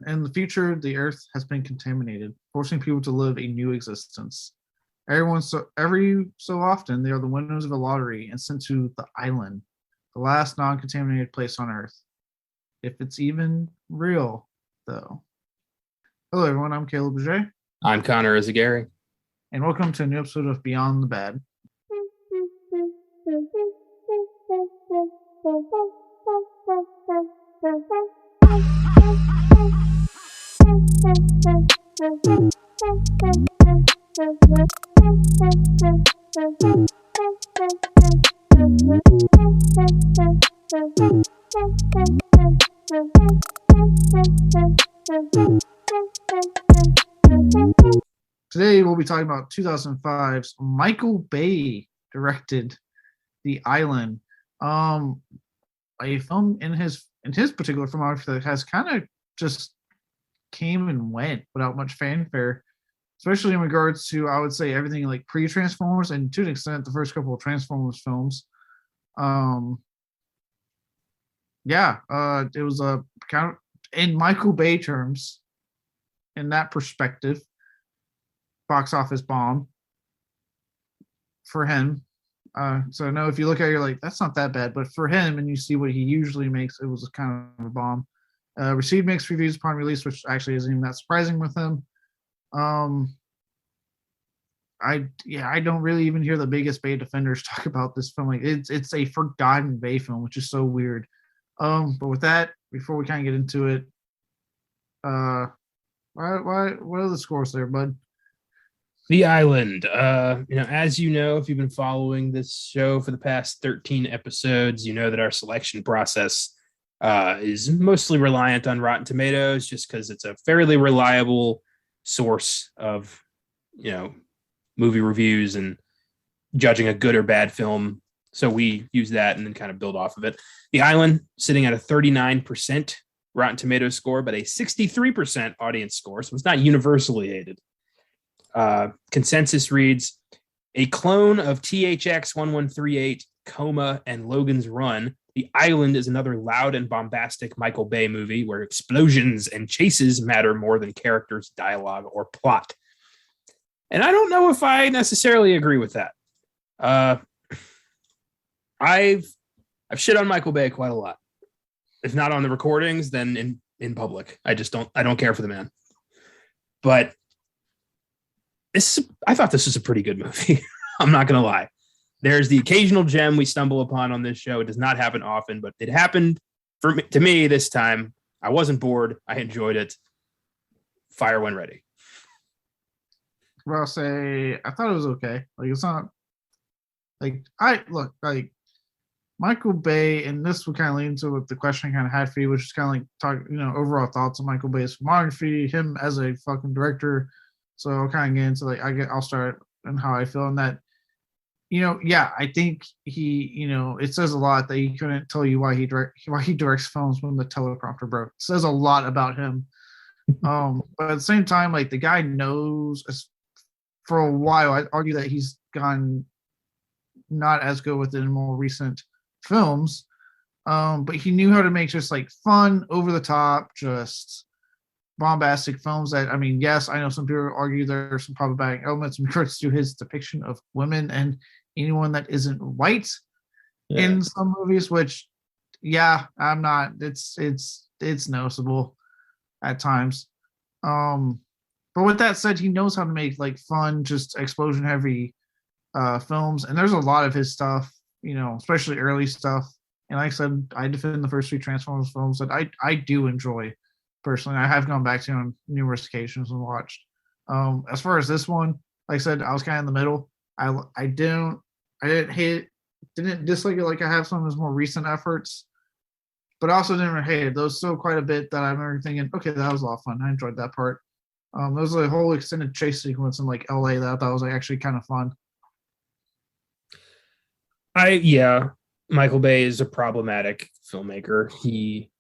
In the future, the Earth has been contaminated, forcing people to live a new existence. Every so often, they are the winners of a lottery and sent to the island, the last non-contaminated place on Earth. If it's even real, though. Hello, everyone. I'm Caleb Bouget. I'm Connor Eyzaguirre. And welcome to a new episode of Beyond the Bad. Today we'll be talking about 2005's Michael Bay directed The Island, a film in his particular filmography that has kind of just came and went without much fanfare, especially in regards to, I would say, everything like pre-Transformers and to an extent the first couple of Transformers films. It was a kind of, in Michael Bay terms, in that perspective, box office bomb for him. So I know if you look at it, you're like, that's not that bad. But for him, and you see what he usually makes, it was kind of a bomb. Received mixed reviews upon release, which actually isn't even that surprising with him. I don't really even hear the biggest Bay defenders talk about this film. Like it's a forgotten Bay film, which is so weird. But with that, before we kind of get into it, what are the scores there, bud? The Island. As you know, if you've been following this show for the past 13 episodes, you know that our selection process is mostly reliant on Rotten Tomatoes, just because it's a fairly reliable source of, movie reviews and judging a good or bad film. So we use that and then kind of build off of it. The Island sitting at a 39% Rotten Tomatoes score, but a 63% audience score. So it's not universally hated. Consensus reads, a clone of THX 1138, Coma, and Logan's Run, The Island is another loud and bombastic Michael Bay movie where explosions and chases matter more than characters, dialogue, or plot. And I don't know if I necessarily agree with that. I've shit on Michael Bay quite a lot. If not on the recordings, then in public. I don't care for the man. But I thought this was a pretty good movie. I'm not going to lie. There's the occasional gem we stumble upon on this show. It does not happen often, but it happened to me this time. I wasn't bored. I enjoyed it. Fire when ready. Well, I'll say I thought it was okay. Like it's not like Michael Bay, and this would kind of lead into what the question I kind of had for you, which is kind of like talk, overall thoughts on Michael Bay's filmography, him as a fucking director. So I'll kind of get into I'll start and how I feel on that. I think he, it says a lot that he couldn't tell you why he directs films when the teleprompter broke. It says a lot about him. But at the same time, like the guy knows for a while. I'd argue that he's gone not as good with it in more recent films. But he knew how to make just like fun, over the top, just bombastic films that, I mean, yes, I know some people argue there are some problematic elements in regards to his depiction of women and anyone that isn't white in some movies, which, I'm not, it's noticeable at times. But with that said, he knows how to make like fun, just explosion heavy films. And there's a lot of his stuff, especially early stuff. And like I said, I defend the first three Transformers films that I do enjoy. Personally, I have gone back to on numerous occasions and watched. As far as this one, like I said, I was kind of in the middle. I didn't hate it, didn't dislike it like I have some of his more recent efforts, but I also didn't hate it. There was still quite a bit that I remember thinking, okay, that was a lot of fun. I enjoyed that part. There was a whole extended chase sequence in like LA that I thought was like actually kind of fun. Michael Bay is a problematic filmmaker. He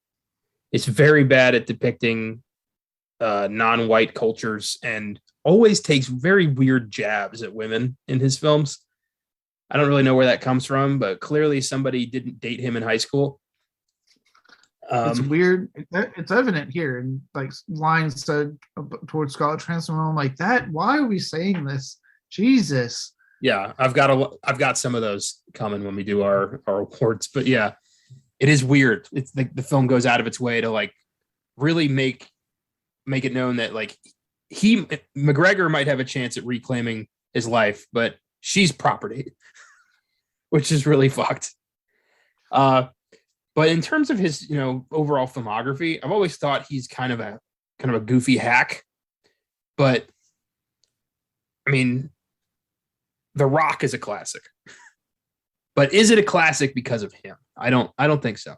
is very bad at depicting non-white cultures and always takes very weird jabs at women in his films. I don't really know where that comes from, but clearly somebody didn't date him in high school. It's weird. It's evident here, and like lines said towards Scarlett Johansson. I'm like, that. Why are we saying this? Jesus. Yeah, I've got some of those coming when we do our awards, but yeah, it is weird. It's the film goes out of its way to like really make it known that like McGregor might have a chance at reclaiming his life, but she's property, which is really fucked. But in terms of his, overall filmography, I've always thought he's kind of a goofy hack. But I mean, The Rock is a classic. But is it a classic because of him? I don't think so.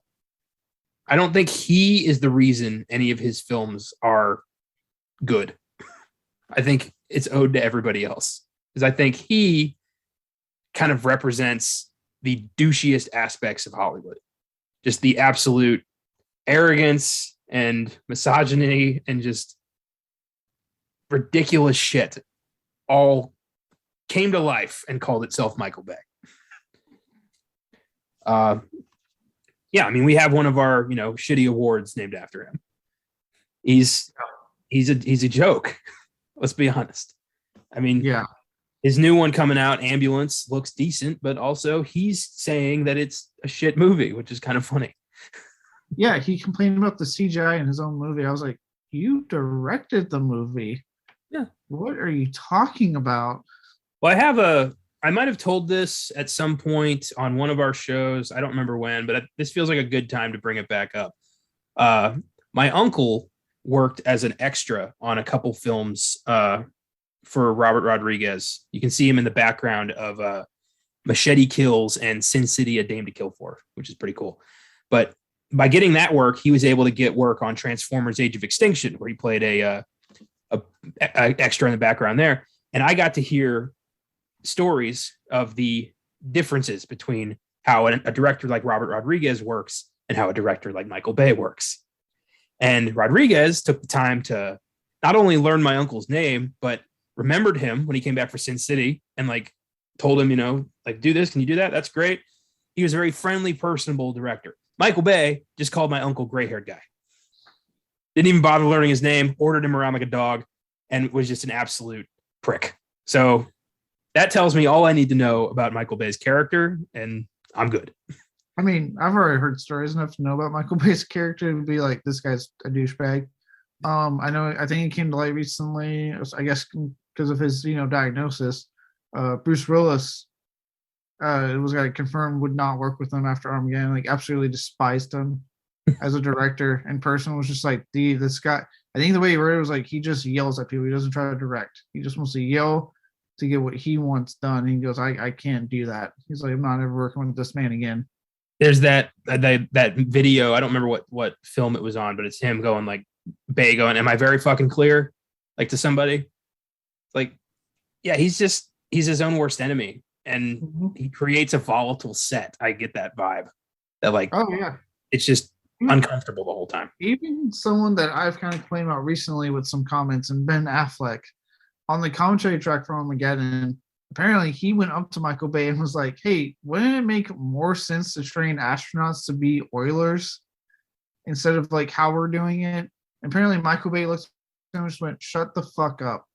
I don't think he is the reason any of his films are good. I think it's owed to everybody else. Because I think he kind of represents the douchiest aspects of Hollywood. Just the absolute arrogance and misogyny and just ridiculous shit all came to life and called itself Michael Bay. Yeah, I mean, we have one of our, shitty awards named after him. He's a joke. Let's be honest. I mean, yeah. His new one coming out, Ambulance, looks decent, but also he's saying that it's a shit movie, which is kind of funny. Yeah, he complained about the CGI in his own movie. I was like, you directed the movie. Yeah. What are you talking about? Well, I might have told this at some point on one of our shows. I don't remember when, but this feels like a good time to bring it back up. My uncle worked as an extra on a couple films for Robert Rodriguez. You can see him in the background of Machete Kills and Sin City: A Dame to Kill For, which is pretty cool. But by getting that work, he was able to get work on Transformers: Age of Extinction, where he played a extra in the background there. And I got to hear stories of the differences between how a director like Robert Rodriguez works and how a director like Michael Bay works. And Rodriguez took the time to not only learn my uncle's name, but remembered him when he came back for Sin City and like told him, do this. Can you do that? That's great. He was a very friendly, personable director. Michael Bay just called my uncle gray-haired guy. Didn't even bother learning his name, ordered him around like a dog, and was just an absolute prick. So that tells me all I need to know about Michael Bay's character, and I'm good. I mean, I've already heard stories enough to know about Michael Bay's character to be like, this guy's a douchebag. I think it came to light recently, I guess because of his, diagnosis. Bruce Willis, it was like confirmed would not work with him after Armageddon, like absolutely despised him as a director in person. Was just like, this guy, I think the way he wrote it was like, he just yells at people. He doesn't try to direct. He just wants to yell to get what he wants done. And he goes, I can't do that. He's like, I'm not ever working with this man again. There's that video. I don't remember what film it was on, but it's him going like, Bay going, am I very fucking clear? Like to somebody. Like, yeah, he's his own worst enemy. And he creates a volatile set. I get that vibe. That like, oh yeah, it's just uncomfortable the whole time. Even someone that I've kind of complained about recently with some comments, and Ben Affleck on the commentary track for Armageddon, apparently he went up to Michael Bay and was like, hey, wouldn't it make more sense to train astronauts to be oilers instead of like how we're doing it? And apparently Michael Bay looked at him and just went, shut the fuck up.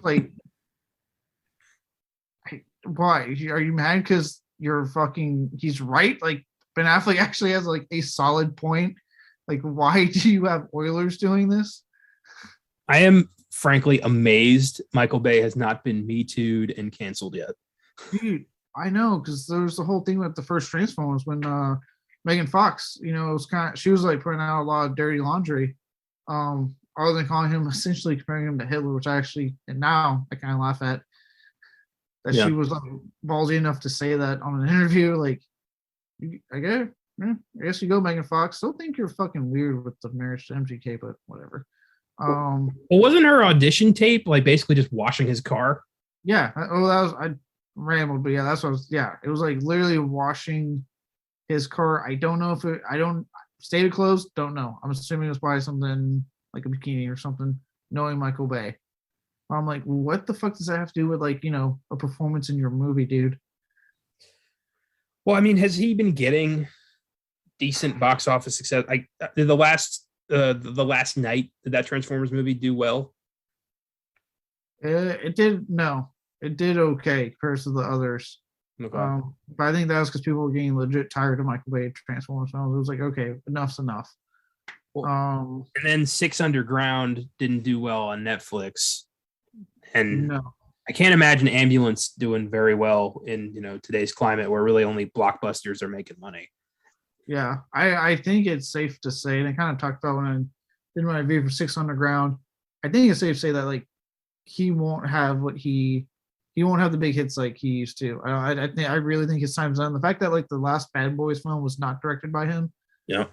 Like, why? Are you mad because he's right? Like, Ben Affleck actually has like a solid point. Like, why do you have Oilers doing this? I am frankly amazed Michael Bay has not been Me Too'd and canceled yet. Dude, I know, because there was the whole thing with the first Transformers when Megan Fox, it was she was like putting out a lot of dirty laundry. Other than calling him, essentially comparing him to Hitler, which I actually, and now I kind of laugh at. That she was like ballsy enough to say that on an interview. Like, I guess you go, Megan Fox. Still think you're fucking weird with the marriage to MGK, but whatever. Well, wasn't her audition tape like basically just washing his car? Yeah. I rambled, but yeah, that's what I was. Yeah, it was like literally washing his car. I don't know if stated clothes. Don't know. I'm assuming it was probably something like a bikini or something. Knowing Michael Bay. I'm like, what the fuck does that have to do with like, a performance in your movie, dude? Well, I mean, has he been getting decent box office success. Did the last night, did that Transformers movie do well? It did no, it did okay compared to the others. Okay. But I think that was because people were getting legit tired of Michael Bay Transformers films. It was like, okay, enough's enough. And then Six Underground didn't do well on Netflix, and no, I can't imagine Ambulance doing very well in today's climate where really only blockbusters are making money. yeah, I think it's safe to say, and I kind of talked about when I did my review for Six Underground. I think it's safe to say that like he won't have he won't have the big hits like he used to. I really think his time's done. The fact that like the last Bad Boys film was not directed by him. Yeah.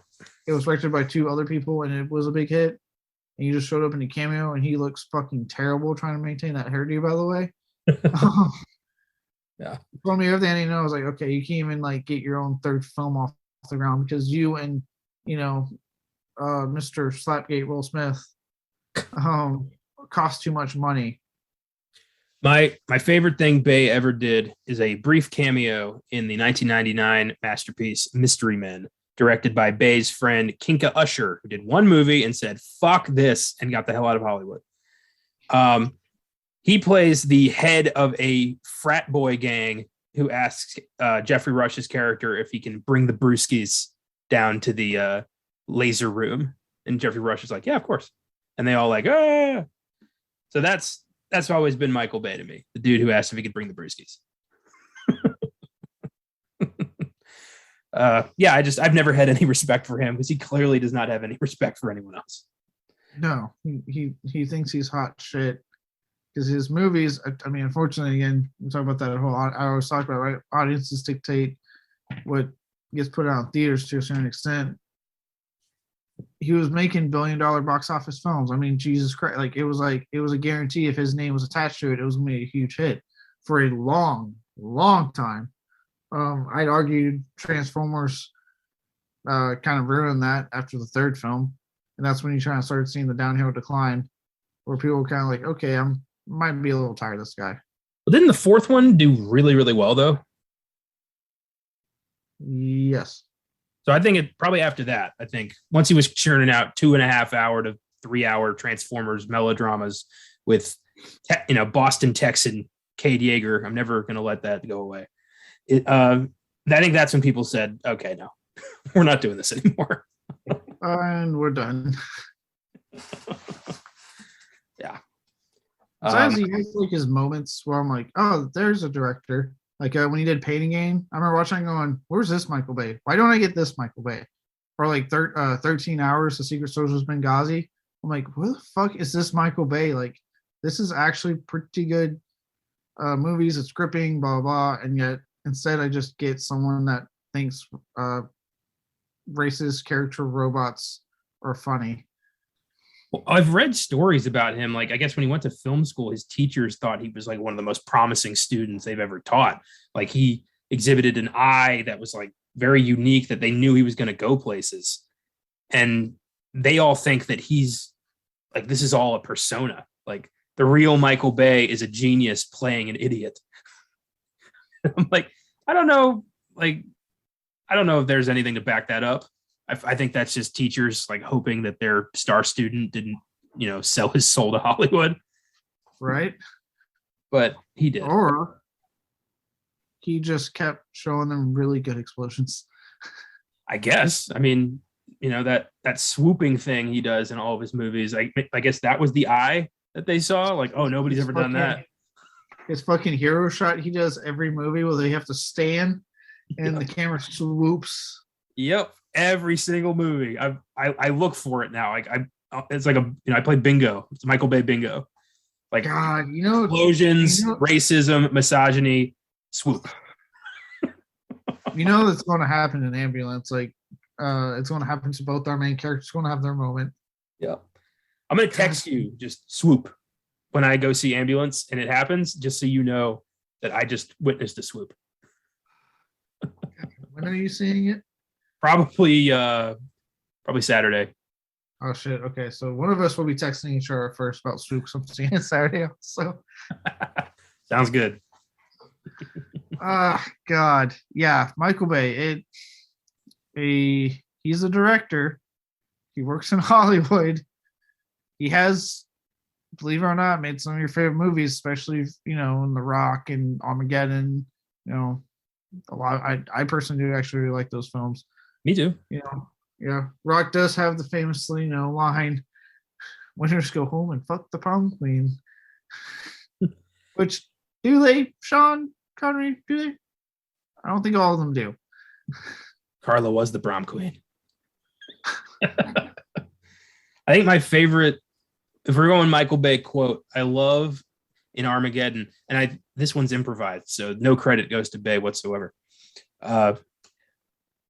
It was directed by two other people and it was a big hit. And he just showed up in a cameo and he looks fucking terrible trying to maintain that hairdo, by the way. Yeah. For me, everything I know is like, okay, you can't even like get your own third film off the ground because you and Mr. Slapgate Will Smith cost too much money. My favorite thing Bay ever did is a brief cameo in the 1999 masterpiece Mystery Men, directed by Bay's friend Kinka Usher, who did one movie and said, fuck this, and got the hell out of Hollywood. He plays the head of a frat boy gang who asks Jeffrey Rush's character if he can bring the brewskis down to the laser room. And Jeffrey Rush is like, yeah, of course. And they all like, ah. So that's always been Michael Bay to me, the dude who asked if he could bring the brewskis. I've never had any respect for him because he clearly does not have any respect for anyone else. No, he thinks he's hot shit because his movies. I mean, unfortunately, again, we talk about that whole. I always talk about, right? Audiences dictate what gets put out in theaters to a certain extent. He was making billion-dollar box office films. I mean, Jesus Christ! Like it was a guarantee if his name was attached to it, it was gonna be a huge hit for a long, long time. I'd argue Transformers kind of ruined that after the third film, and that's when you kind of started seeing the downhill decline, where people were kind of like, okay, might be a little tired of this guy. Well, didn't the fourth one do really, really well though? Yes. So I think it probably after that. I think once he was churning out 2.5 hour to 3 hour Transformers melodramas with Boston Texan Cade Yeager, I'm never going to let that go away. I think that's when people said, okay, no, we're not doing this anymore. And we're done. Yeah. Sometimes he has like his moments where I'm like, oh, there's a director. Like when he did Painting Game, I remember watching going, where's this Michael Bay? Why don't I get this Michael Bay? Or like 13 Hours, The Secret Soldiers Benghazi. I'm like, where the fuck is this Michael Bay? Like, this is actually pretty good movies. It's gripping, blah, blah, blah. And yet, instead, I just get someone that thinks racist character robots are funny. Well, I've read stories about him. Like, I guess when he went to film school, his teachers thought he was like one of the most promising students they've ever taught. Like, he exhibited an eye that was like very unique, that they knew he was going to go places. And they all think that he's like, this is all a persona. Like, the real Michael Bay is a genius playing an idiot. I'm like, I don't know. Like, I don't know if there's anything to back that up. I think that's just teachers like hoping that their star student didn't, sell his soul to Hollywood. Right. But he did. Or he just kept showing them really good explosions. I guess. I mean, that swooping thing he does in all of his movies. I guess that was the eye that they saw. Like, oh, nobody's ever done that. His fucking hero shot he does every movie where they have to stand and the camera swoops. Yep. Every single movie. I look for it now. Like it's like I play bingo. It's Michael Bay bingo. Like, God, explosions, racism, misogyny, swoop. That's going to happen in Ambulance. Like, it's going to happen to both our main characters. Going to have their moment. Yeah. I'm going to text you just swoop when I go see Ambulance and it happens, just so you know that I just witnessed a swoop. When are you seeing it? Probably Saturday. Oh shit. Okay, so one of us will be texting each other first about swoops. I'm seeing it Saturday. So sounds good. God, yeah, Michael Bay. he's a director. He works in Hollywood. He has, believe it or not, made some of your favorite movies, especially in The Rock and Armageddon. A lot. I personally do actually really like those films. Me too. Yeah. Rock does have the famously line, "Winners go home and fuck the prom queen." Which, do they, Sean Connery? Do they? I don't think all of them do. Carla was the prom queen. I think my favorite, if we're going Michael Bay quote, I love in Armageddon, and this one's improvised, so no credit goes to Bay whatsoever.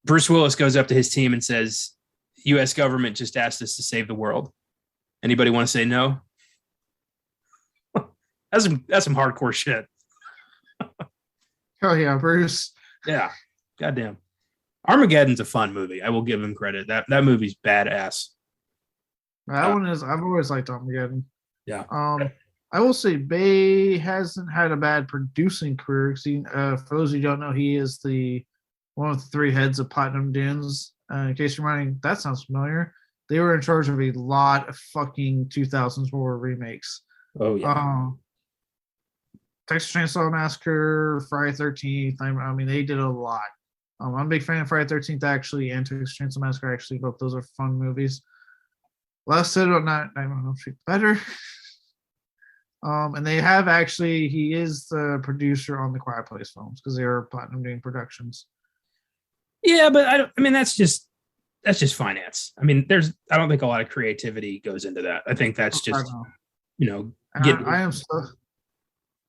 Bruce Willis goes up to his team and says, "U.S. government just asked us to save the world. Anybody want to say no?" That's some hardcore shit. Oh yeah, Bruce. Yeah, goddamn. Armageddon's a fun movie. I will give him credit. That movie's badass. That one is. I've always liked Armageddon. Yeah. I will say Bay hasn't had a bad producing career. For those who don't know, he is one of the three heads of Platinum Dunes. In case you're wondering, that sounds familiar. They were in charge of a lot of fucking 2000s horror remakes. Oh yeah. Texas Chainsaw Massacre, Friday 13th. I mean, they did a lot. I'm a big fan of Friday 13th actually, and Texas Chainsaw Massacre actually. Both those are fun movies. Less said about Nightmare better. And they have actually. He is the producer on the Quiet Place films because they are Platinum Dune Productions. Yeah, but I mean, that's just finance. I mean, I don't think a lot of creativity goes into that. I think that's just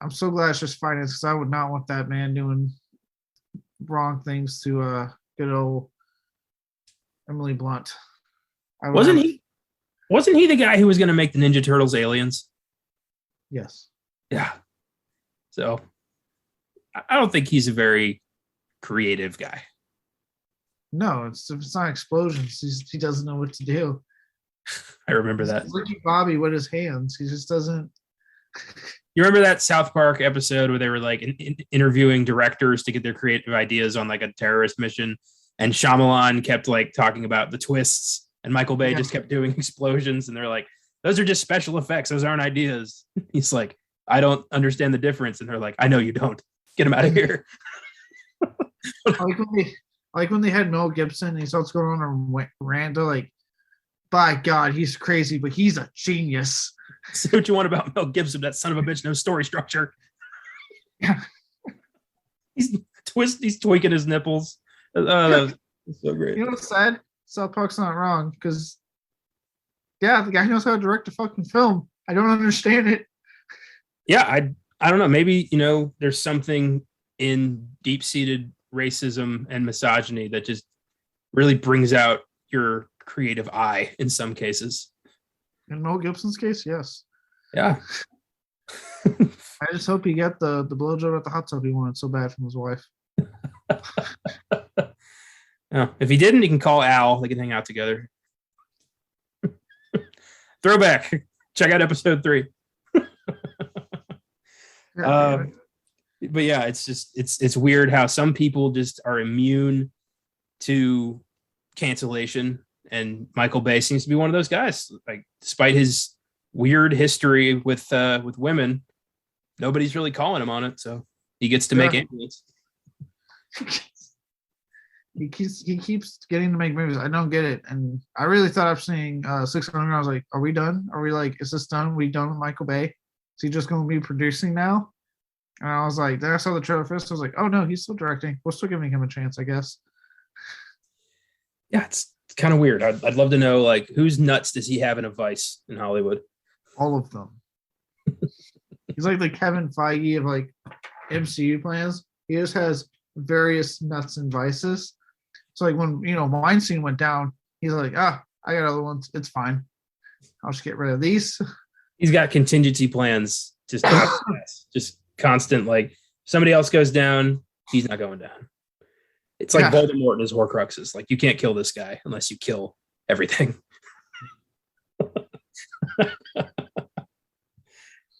I'm so glad it's just finance because I would not want that man doing wrong things to good old Emily Blunt. Wasn't he the guy who was going to make the Ninja Turtles aliens? Yes. Yeah. So I don't think he's a very creative guy. No, it's not explosions. He doesn't know what to do. I remember that. Ricky Bobby with his hands. He just doesn't. You remember that South Park episode where they were like interviewing directors to get their creative ideas on like a terrorist mission, and Shyamalan kept like talking about the twists, and Michael Bay just kept doing explosions, and they're like, "Those are just special effects. Those aren't ideas." He's like, "I don't understand the difference," and they're like, "I know you don't. Get him out of here." Like when they had Mel Gibson, and he starts going on a rant. They're like, "By God, he's crazy, but he's a genius." Say what you want about Mel Gibson, that son of a bitch, no story structure. He's tweaking his nipples. That's so great. You know what's sad? South Park's not wrong because, the guy knows how to direct a fucking film. I don't understand it. Yeah, I don't know. Maybe there's something in deep-seated racism and misogyny that just really brings out your creative eye in some cases. In Mel Gibson's case, yes. Yeah. I just hope he got the blowjob at the hot tub he wanted so bad from his wife. Yeah. If he didn't, he can call Al. They can hang out together. Throwback. Check out episode 3. But yeah, it's just it's weird how some people just are immune to cancellation. And Michael Bay seems to be one of those guys. Like, despite his weird history with women, nobody's really calling him on it. So he gets to make ambulance. He keeps getting to make movies. I don't get it. And I really thought after seeing 600, I was like, are we done? Are we like, is this done? We done with Michael Bay? Is he just going to be producing now? And I was like, then I saw the trailer first. I was like, oh no, he's still directing. We're still giving him a chance, I guess. Yeah, it's kind of weird. I'd love to know, like, whose nuts does he have in a vice in Hollywood? All of them. He's like the Kevin Feige of like MCU plans. He just has various nuts and vices. So like when Weinstein went down, he's like, I got other ones. It's fine. I'll just get rid of these. He's got contingency plans. Just constant. Like, somebody else goes down, he's not going down. It's like Voldemort and his Horcruxes. Like, you can't kill this guy unless you kill everything.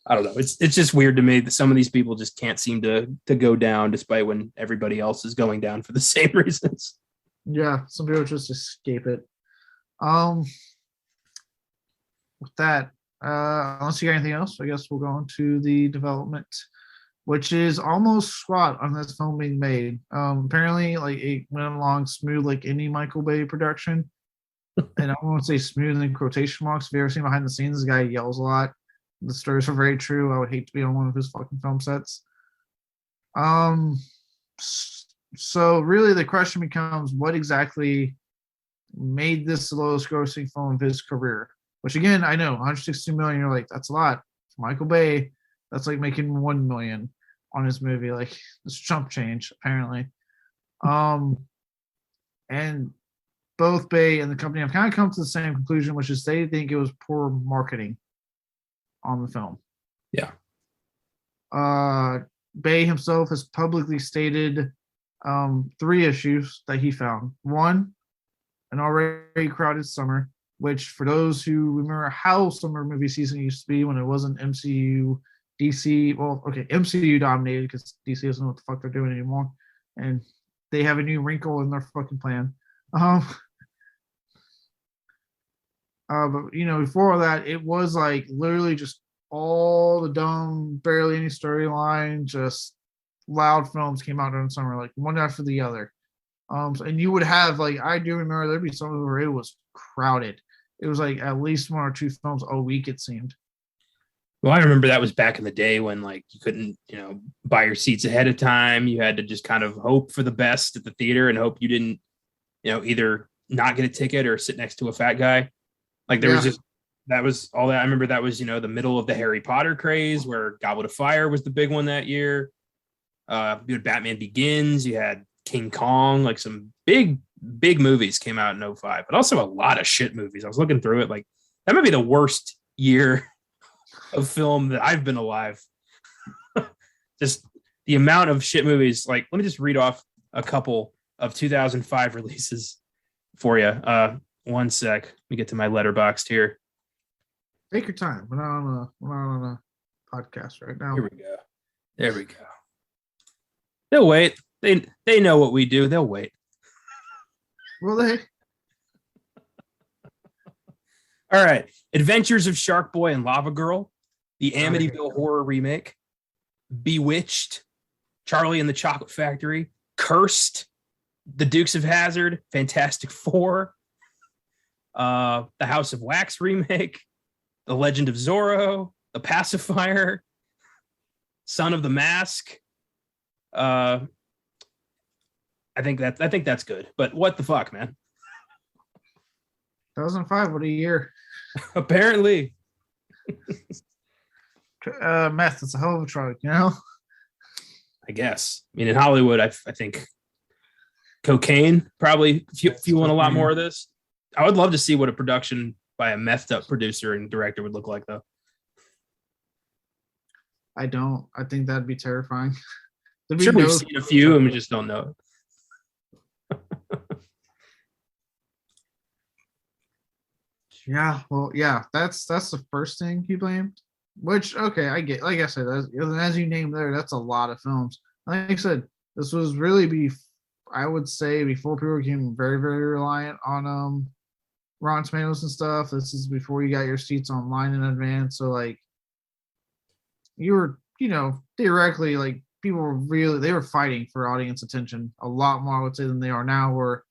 I don't know. It's just weird to me that some of these people just can't seem to go down despite when everybody else is going down for the same reasons. Yeah, some people just escape it. Um, with that, unless you got anything else, I guess we'll go into the development, which is almost SWAT on this film being made. Apparently, like it went along smooth, like any Michael Bay production. And I won't say smooth in quotation marks. If you ever seen behind the scenes, this guy yells a lot. The stories are very true. I would hate to be on one of his fucking film sets. Um, so really the question becomes, what exactly made this the lowest grossing film of his career? Which again, I know 160 million. You're like, that's a lot. For Michael Bay, that's like making 1 million on his movie. Like it's chump change, apparently. Um, and both Bay and the company have kind of come to the same conclusion, which is they think it was poor marketing on the film. Yeah. Bay himself has publicly stated 3 issues that he found. One, an already crowded summer, which for those who remember how summer movie season used to be when it wasn't MCU, DC, well, okay, MCU dominated because DC doesn't know what the fuck they're doing anymore. And they have a new wrinkle in their fucking plan. But before that, it was like literally just all the dumb, barely any storyline, just loud films came out during the summer, like one after the other. And you would have like I do remember there'd be some where it was crowded. It was like at least 1 or 2 films a week, it seemed. Well, I remember that was back in the day when like you couldn't, buy your seats ahead of time. You had to just kind of hope for the best at the theater and hope you didn't, either not get a ticket or sit next to a fat guy. Like there was just that was all that. I remember that was, the middle of the Harry Potter craze where Goblet of Fire was the big one that year. You had Batman Begins, you had King Kong, like some big movies came out in 05, but also a lot of shit movies. I was looking through it, like that might be the worst year of film that I've been alive. Just the amount of shit movies. Like, let me just read off a couple of 2005 releases for you. One sec. Let me get to my letterboxd here. Take your time. We're not on a podcast right now. There we go. They'll wait. They know what we do. They'll wait. Will they? All right. Adventures of Shark Boy and Lava Girl, the Amityville Horror remake, Bewitched, Charlie and the Chocolate Factory, Cursed, The Dukes of Hazzard, Fantastic Four, the House of Wax remake, The Legend of Zorro, The Pacifier, Son of the Mask. I think that's good. But what the fuck, man? 2005, what a year. Apparently. Meth, it's a hell of a drug, I guess. I mean, in Hollywood, I think cocaine probably fueling a lot more of this. I would love to see what a production by a methed up producer and director would look like, though. I don't. I think that'd be terrifying. Sure, we've seen a few and we just don't know. Yeah, well, yeah, that's the first thing he blamed. Which, okay, I get. Like I said, as you named there, that's a lot of films. Like I said, this was really I would say before people became very, very reliant on Rotten Tomatoes and stuff. This is before you got your seats online in advance. So like, you were, theoretically, like people were they were fighting for audience attention a lot more, I would say, than they are now, where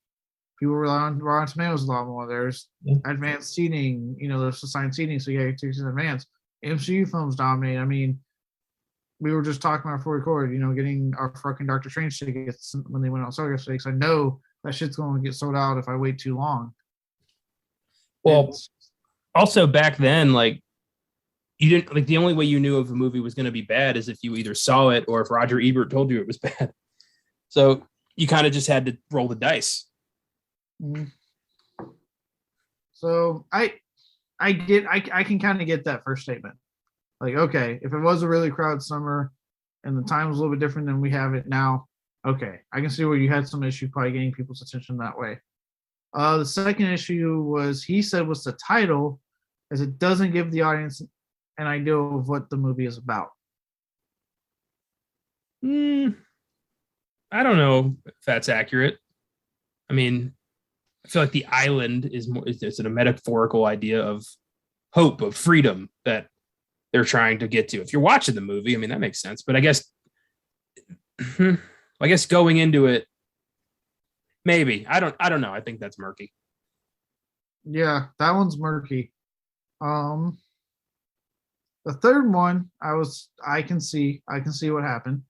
people rely on Rotten Tomatoes a lot more. There's advanced seating, there's assigned seating, so you get your tickets in advance. MCU films dominate. I mean, we were just talking about before we recorded, getting our fucking Doctor Strange tickets when they went on sale yesterday, because I know that shit's going to get sold out if I wait too long. Well, also back then, like, you didn't, like, the only way you knew if a movie was going to be bad is if you either saw it or if Roger Ebert told you it was bad. So you kind of just had to roll the dice. So I can kind of get that first statement. Like, okay, if it was a really crowded summer and the time was a little bit different than we have it now, okay, I can see where you had some issue probably getting people's attention that way. The second issue was he said was the title, as it doesn't give the audience an idea of what the movie is about. I don't know if that's accurate. I mean, I feel like the island is more, it's a metaphorical idea of hope, of freedom that they're trying to get to. If you're watching the movie, I mean, that makes sense. But I guess going into it, maybe. I don't know. I think that's murky. Yeah, that one's murky. Um, the third one, I can see what happened.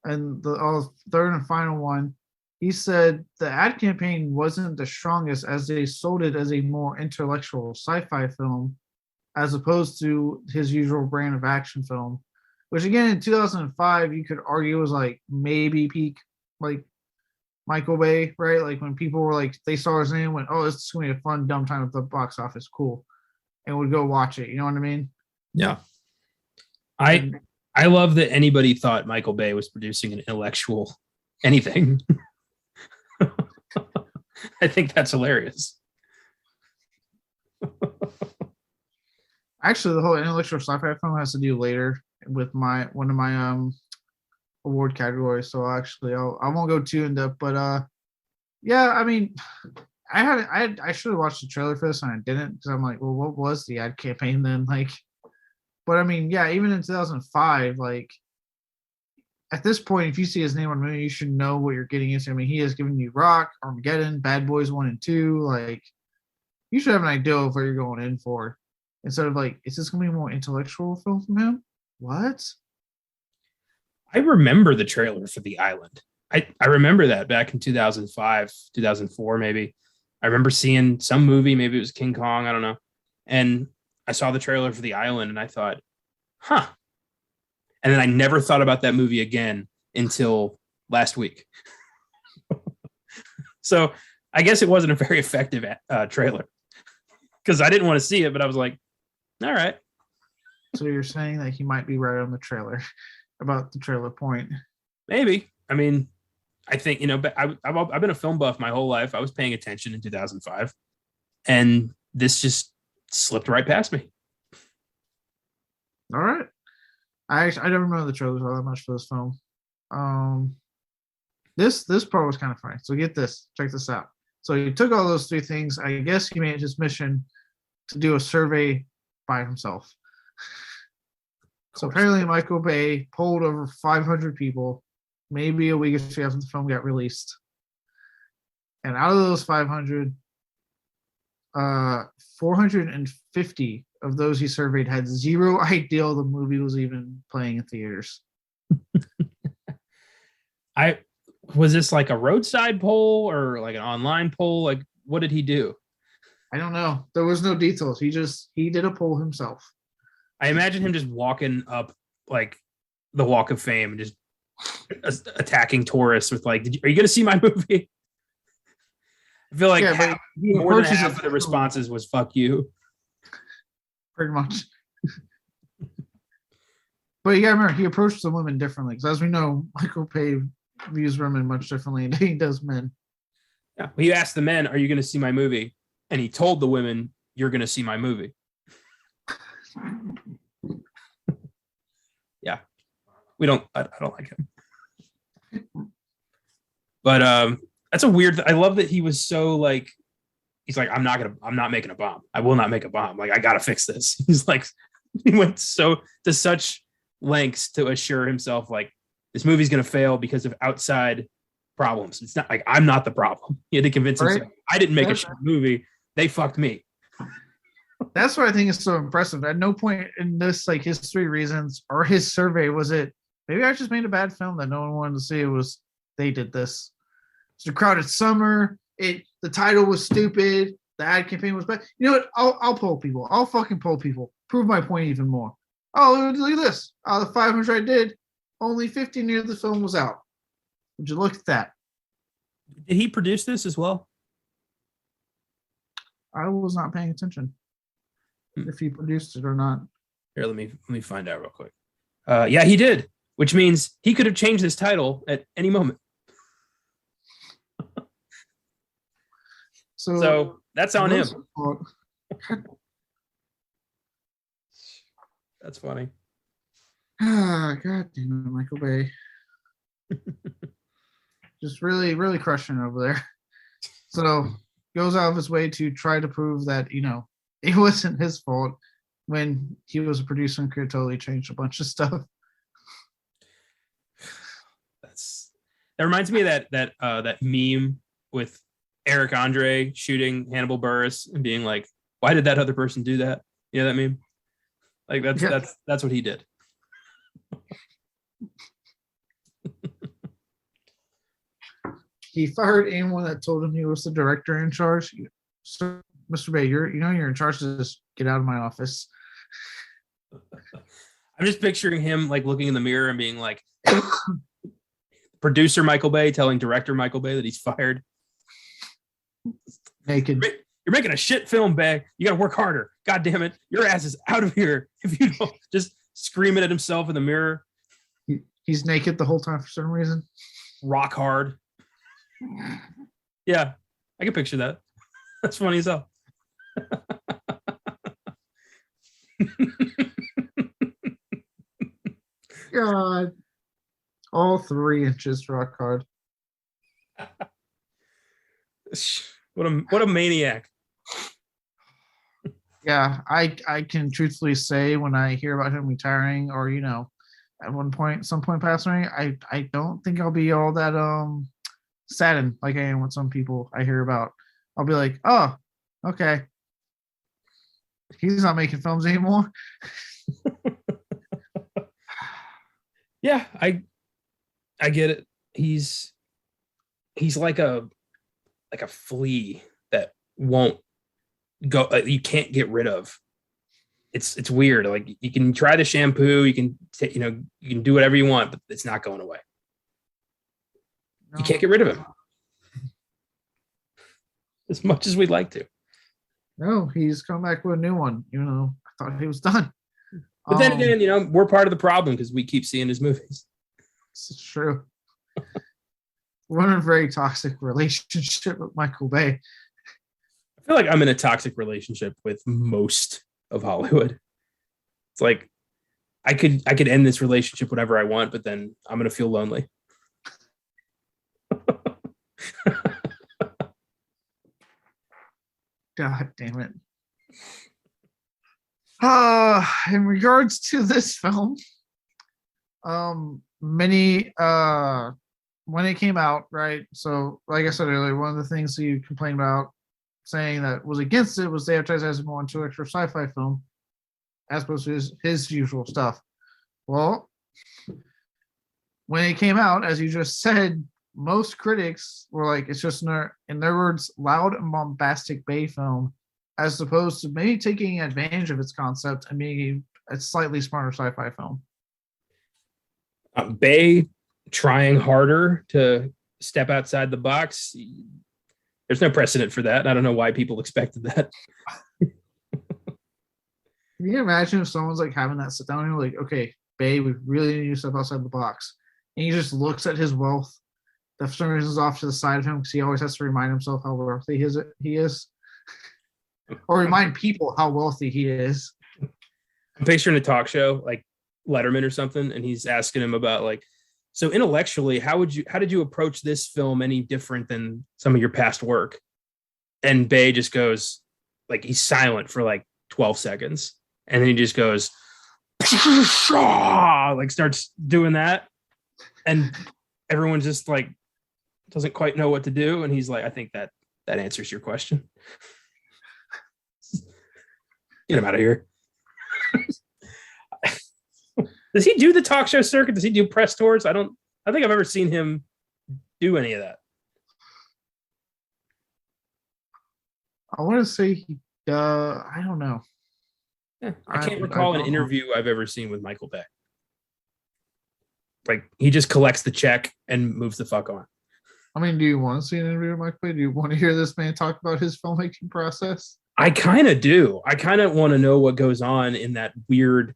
And the third and final one, he said the ad campaign wasn't the strongest as they sold it as a more intellectual sci-fi film as opposed to his usual brand of action film, which again in 2005 you could argue was like maybe peak like Michael Bay, right? Like when people were like they saw his name and went, oh, this is gonna be a fun dumb time at the box office, cool, and would go watch it. You know what I mean? Yeah. I I love that anybody thought Michael Bay was producing an intellectual anything. I think that's hilarious. Actually, the whole intellectual sci-fi film has to do later with my one of my award categories. So actually, I won't go too in depth, but yeah, I mean, I should have watched the trailer for this and I didn't because I'm like, well, what was the ad campaign then? Like, but I mean, yeah, even in 2005, like at this point, if you see his name on a movie, you should know what you're getting into. I mean, he has given you Rock, Armageddon, Bad Boys 1 and 2. Like, you should have an idea of what you're going in for. Instead of like, is this going to be a more intellectual film from him? What? I remember the trailer for The Island. I remember that back in 2005, 2004, maybe. I remember seeing some movie, maybe it was King Kong, I don't know. And I saw the trailer for The Island and I thought, huh. And then I never thought about that movie again until last week. So I guess it wasn't a very effective trailer because I didn't want to see it, but I was like, all right. So you're saying that he might be right on the trailer about the trailer point? Maybe. I mean, I think, you know, I've been a film buff my whole life. I was paying attention in 2005 and this just slipped right past me. All right. I never remember the trailers all that much for this film. This part was kind of funny. So get this, check this out. So he took all those three things. I guess he made it his mission to do a survey by himself. So apparently Michael Bay polled over 500 people, maybe a week or two after the film got released. And out of those 500, 450 of those he surveyed had zero idea the movie was even playing in theaters. Was this like a roadside poll or like an online poll? Like, what did he do? I don't know. There was no details. He did a poll himself. I imagine him just walking up like the Walk of Fame and just attacking tourists with like, are you going to see my movie? I feel like more than half of the responses was "fuck you." Pretty much. But you gotta remember, he approached the women differently because, as we know, Michael Bay views women much differently than he does men. Yeah, he asked the men, "Are you going to see my movie?" And he told the women, "You're going to see my movie." Yeah, I don't like him. But that's a weird. I love that he was so like, he's like, I'm not making a bomb. I will not make a bomb. Like, I gotta fix this. He's like, he went to such lengths to assure himself like this movie's gonna fail because of outside problems. It's not like I'm not the problem. He had to convince himself, I didn't make a shit movie. They fucked me. That's what I think is so impressive. At no point in this, like his 3 reasons or his survey, was it maybe I just made a bad film that no one wanted to see. It was they did this. It's a crowded summer. The title was stupid. The ad campaign was bad. You know what? I'll poll people. I'll fucking poll people. Prove my point even more. Oh, look at this. Out of the 500 I did, only 50 near the film was out. Would you look at that? Did he produce this as well? I was not paying attention if he produced it or not. Here, let me find out real quick. Yeah, he did, which means he could have changed this title at any moment. So that's on him. That's funny. God damn it, Michael Bay. Just really, really crushing over there. So goes out of his way to try to prove that it wasn't his fault when he was a producer and could totally change a bunch of stuff. That reminds me of that meme with Eric Andre shooting Hannibal Buress and being like, "Why did that other person do that?" You know that meme? Like that's what he did. He fired anyone that told him he was the director in charge. So, Mr. Bay, you're in charge. To just get out of my office. I'm just picturing him like looking in the mirror and being like, producer Michael Bay telling director Michael Bay that he's fired. Naked. You're making a shit film, Bay. You got to work harder. God damn it. Your ass is out of here. If you don't, just screaming at himself in the mirror. He's naked the whole time for some reason. Rock hard. Yeah, I can picture that. That's funny as hell. God. All 3 inches rock hard. What a maniac. Yeah, I can truthfully say when I hear about him retiring or at some point passing, I don't think I'll be all that saddened like I am with some people I hear about. I'll be like, oh, okay. He's not making films anymore. Yeah, I get it. He's like a flea that won't go. You can't get rid of. It's weird. Like you can try the shampoo, you can you can do whatever you want, but it's not going away. No. You can't get rid of him as much as we'd like to. No, he's come back with a new one. I thought he was done. But then again, we're part of the problem because we keep seeing his movies. It's true. We're in a very toxic relationship with Michael Bay. I feel like I'm in a toxic relationship with most of Hollywood. It's like I could end this relationship whenever I want, but then I'm gonna feel lonely. God damn it. In regards to this film, many when it came out, right? So, like I said earlier, one of the things that you complained about saying that was against it was they advertised as a more intellectual sci-fi film, as opposed to his usual stuff. Well, when it came out, as you just said, most critics were like, it's just in their words, loud and bombastic Bay film, as opposed to maybe taking advantage of its concept and being a slightly smarter sci-fi film. Bay trying harder to step outside the box. There's no precedent for that. I don't know why people expected that. Can you imagine if someone's like having that sit down and you're like, okay, Bay, we really need to step outside the box. And he just looks at his wealth that for some reason is off to the side of him because he always has to remind himself how wealthy he is. Or remind people how wealthy he is. I'm picturing a talk show like Letterman or something, and he's asking him about like, so intellectually, how did you approach this film any different than some of your past work? And Bay just goes, like, he's silent for like 12 seconds. And then he just goes, like starts doing that. And everyone just like doesn't quite know what to do. And he's like, I think that answers your question. Get him out of here. Does he do the talk show circuit? Does he do press tours? I think I've ever seen him do any of that. I want to say he I don't know. Yeah, I can't recall an interview I've ever seen with Michael Bay. Like he just collects the check and moves the fuck on. I mean, do you want to see an interview with Michael Bay? Do you want to hear this man talk about his filmmaking process? I kind of do. I kind of want to know what goes on in that weird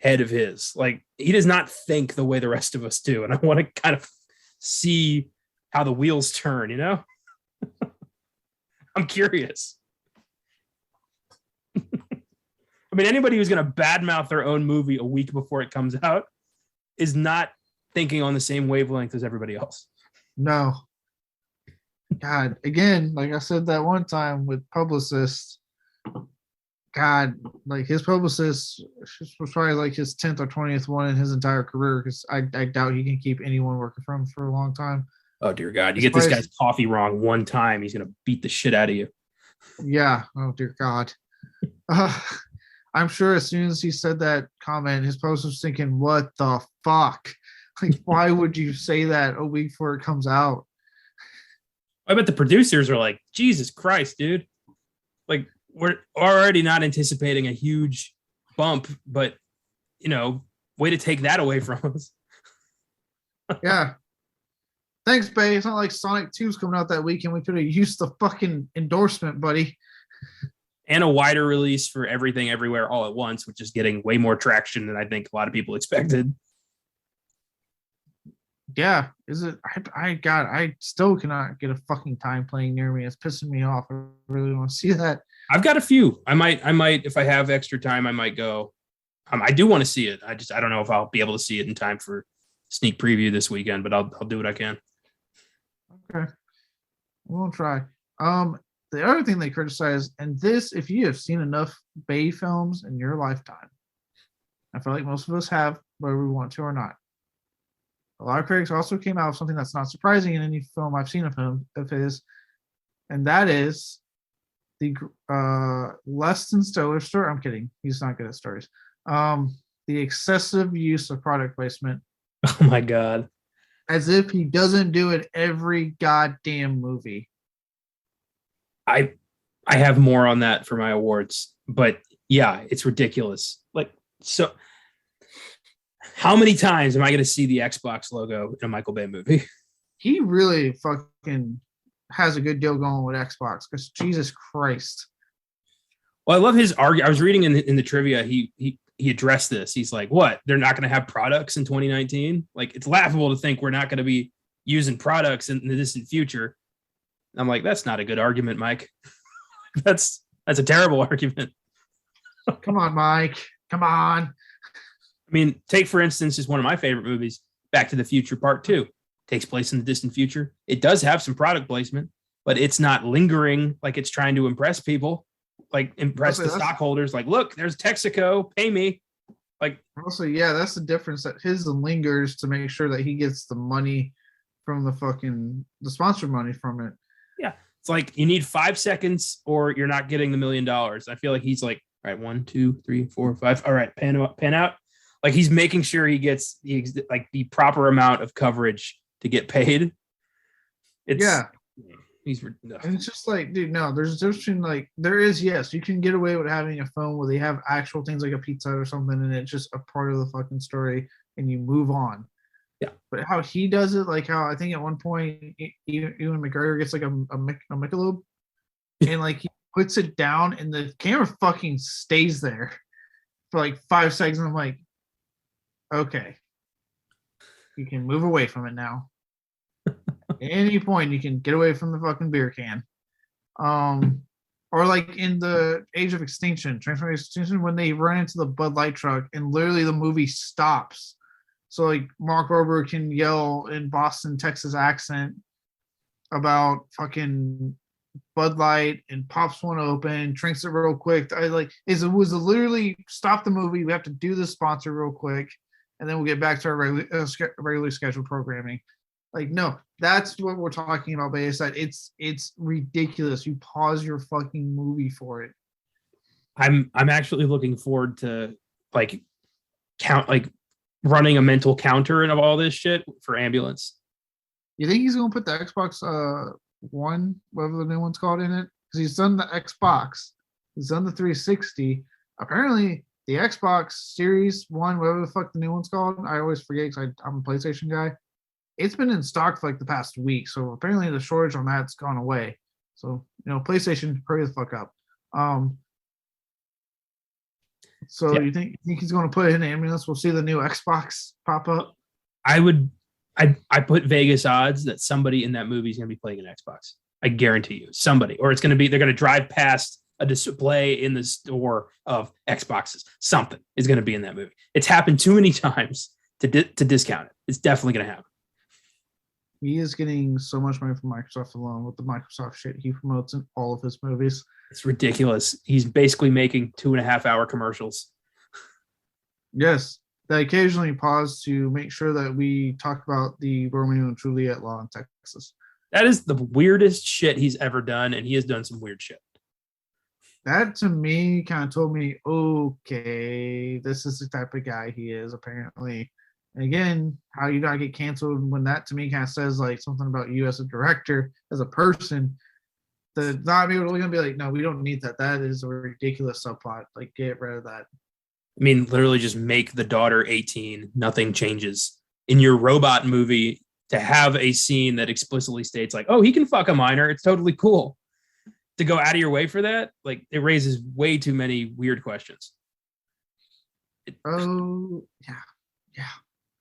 head of his. Like he does not think the way the rest of us do, and I want to kind of see how the wheels turn. I'm curious. I mean, anybody who's going to badmouth their own movie a week before it comes out is not thinking on the same wavelength as everybody else. No. God, again, like I said that one time with publicists, God, like his publicist was probably like his 10th or 20th one in his entire career because I doubt he can keep anyone working for him for a long time. Oh dear God! You As get far this as, guy's coffee wrong one time, he's gonna beat the shit out of you. yeah, oh dear God. Uh, I'm sure as soon as he said that comment, his post was thinking, what the fuck? Like, why would you say that a week before it comes out? I bet the producers are like, Jesus Christ, dude! Like we're already not anticipating a huge bump, but way to take that away from us. Yeah. Thanks, Bay. It's not like Sonic 2's coming out that weekend. We could have used the fucking endorsement, buddy. And a wider release for Everything Everywhere All at Once, which is getting way more traction than I think a lot of people expected. Yeah, is it? I still cannot get a fucking time playing near me. It's pissing me off. I really want to see that. I've got a few. I might, if I have extra time, I might go. I do want to see it. I don't know if I'll be able to see it in time for sneak preview this weekend, but I'll do what I can. Okay, we'll try. The other thing they criticize, and this, if you have seen enough Bay films in your lifetime, I feel like most of us have, whether we want to or not. A lot of critics also came out with something that's not surprising in any film I've seen of his, and that is the less than stellar story. I'm kidding. He's not good at stories. The excessive use of product placement. Oh my God. As if he doesn't do it every goddamn movie. I have more on that for my awards, but yeah, it's ridiculous. Like, so how many times am I going to see the Xbox logo in a Michael Bay movie? He really fucking has a good deal going with Xbox because Jesus Christ. Well, I love his argument. I was reading in the trivia. He addressed this. He's like, what? They're not going to have products in 2019? Like, it's laughable to think we're not going to be using products in the distant future. I'm like, that's not a good argument, Mike. That's a terrible argument. Come on, Mike. Come on. I mean, take, for instance, is one of my favorite movies, Back to the Future Part 2. Takes place in the distant future. It does have some product placement, but it's not lingering like it's trying to impress people, like impress the stockholders. Like, look, there's Texaco, pay me. Like, also, yeah, that's the difference, that his lingers to make sure that he gets the money from the sponsor money from it. Yeah. It's like you need 5 seconds or you're not getting the $1 million. I feel like he's like, all right, 1, 2, 3, 4, 5. All right, pan out. Like, he's making sure he gets the proper amount of coverage to get paid. It's and it's just like, dude, no, there's like, there is, yes, you can get away with having a film where they have actual things like a pizza or something and it's just a part of the fucking story and you move on. Yeah. But how he does it, like how I think at one point Ewan McGregor gets like a Michelob and like he puts it down and the camera fucking stays there for like 5 seconds. And I'm like, okay, you can move away from it now. At any point, you can get away from the fucking beer can. Or like in the Age of Extinction, Transformers Extinction, when they run into the Bud Light truck and literally the movie stops. So like Mark Wahlberg can yell in Boston, Texas accent about fucking Bud Light and pops one open, drinks it real quick. It was literally stop the movie. We have to do the sponsor real quick, and then we'll get back to our regularly scheduled programming. Like, no, that's what we're talking about. But it's ridiculous. You pause your fucking movie for it. I'm actually looking forward to running a mental counter and all this shit for Ambulance. You think he's gonna put the Xbox One, whatever the new one's called, in it? Because he's done the Xbox, he's done the 360. Apparently, the Xbox Series One, whatever the fuck the new one's called, I always forget because I'm a PlayStation guy. It's been in stock for like the past week, so apparently the shortage on that's gone away. So PlayStation, hurry the fuck up. So yeah. You think he's going to put in Ambulance? We'll see the new Xbox pop up. I put Vegas odds that somebody in that movie is going to be playing an Xbox. I guarantee you, somebody, or they're going to drive past a display in the store of Xboxes. Something is going to be in that movie. It's happened too many times to discount it. It's definitely going to happen. He is getting so much money from Microsoft alone with the Microsoft shit he promotes in all of his movies. It's ridiculous. He's basically making 2.5-hour commercials. Yes, they occasionally pause to make sure that we talk about the Romeo and Juliet law in Texas. That is the weirdest shit he's ever done, and he has done some weird shit. That to me kind of told me, okay, this is the type of guy he is apparently. And again, how you not get canceled when that to me kind of says like something about you as a director, as a person. The not people are gonna be like, no, we don't need that. That is a ridiculous subplot. Like, get rid of that. I mean, literally just make the daughter 18. Nothing changes. In your robot movie, to have a scene that explicitly states like, oh, he can fuck a minor. It's totally cool. To go out of your way for that, like it raises way too many weird questions. Yeah.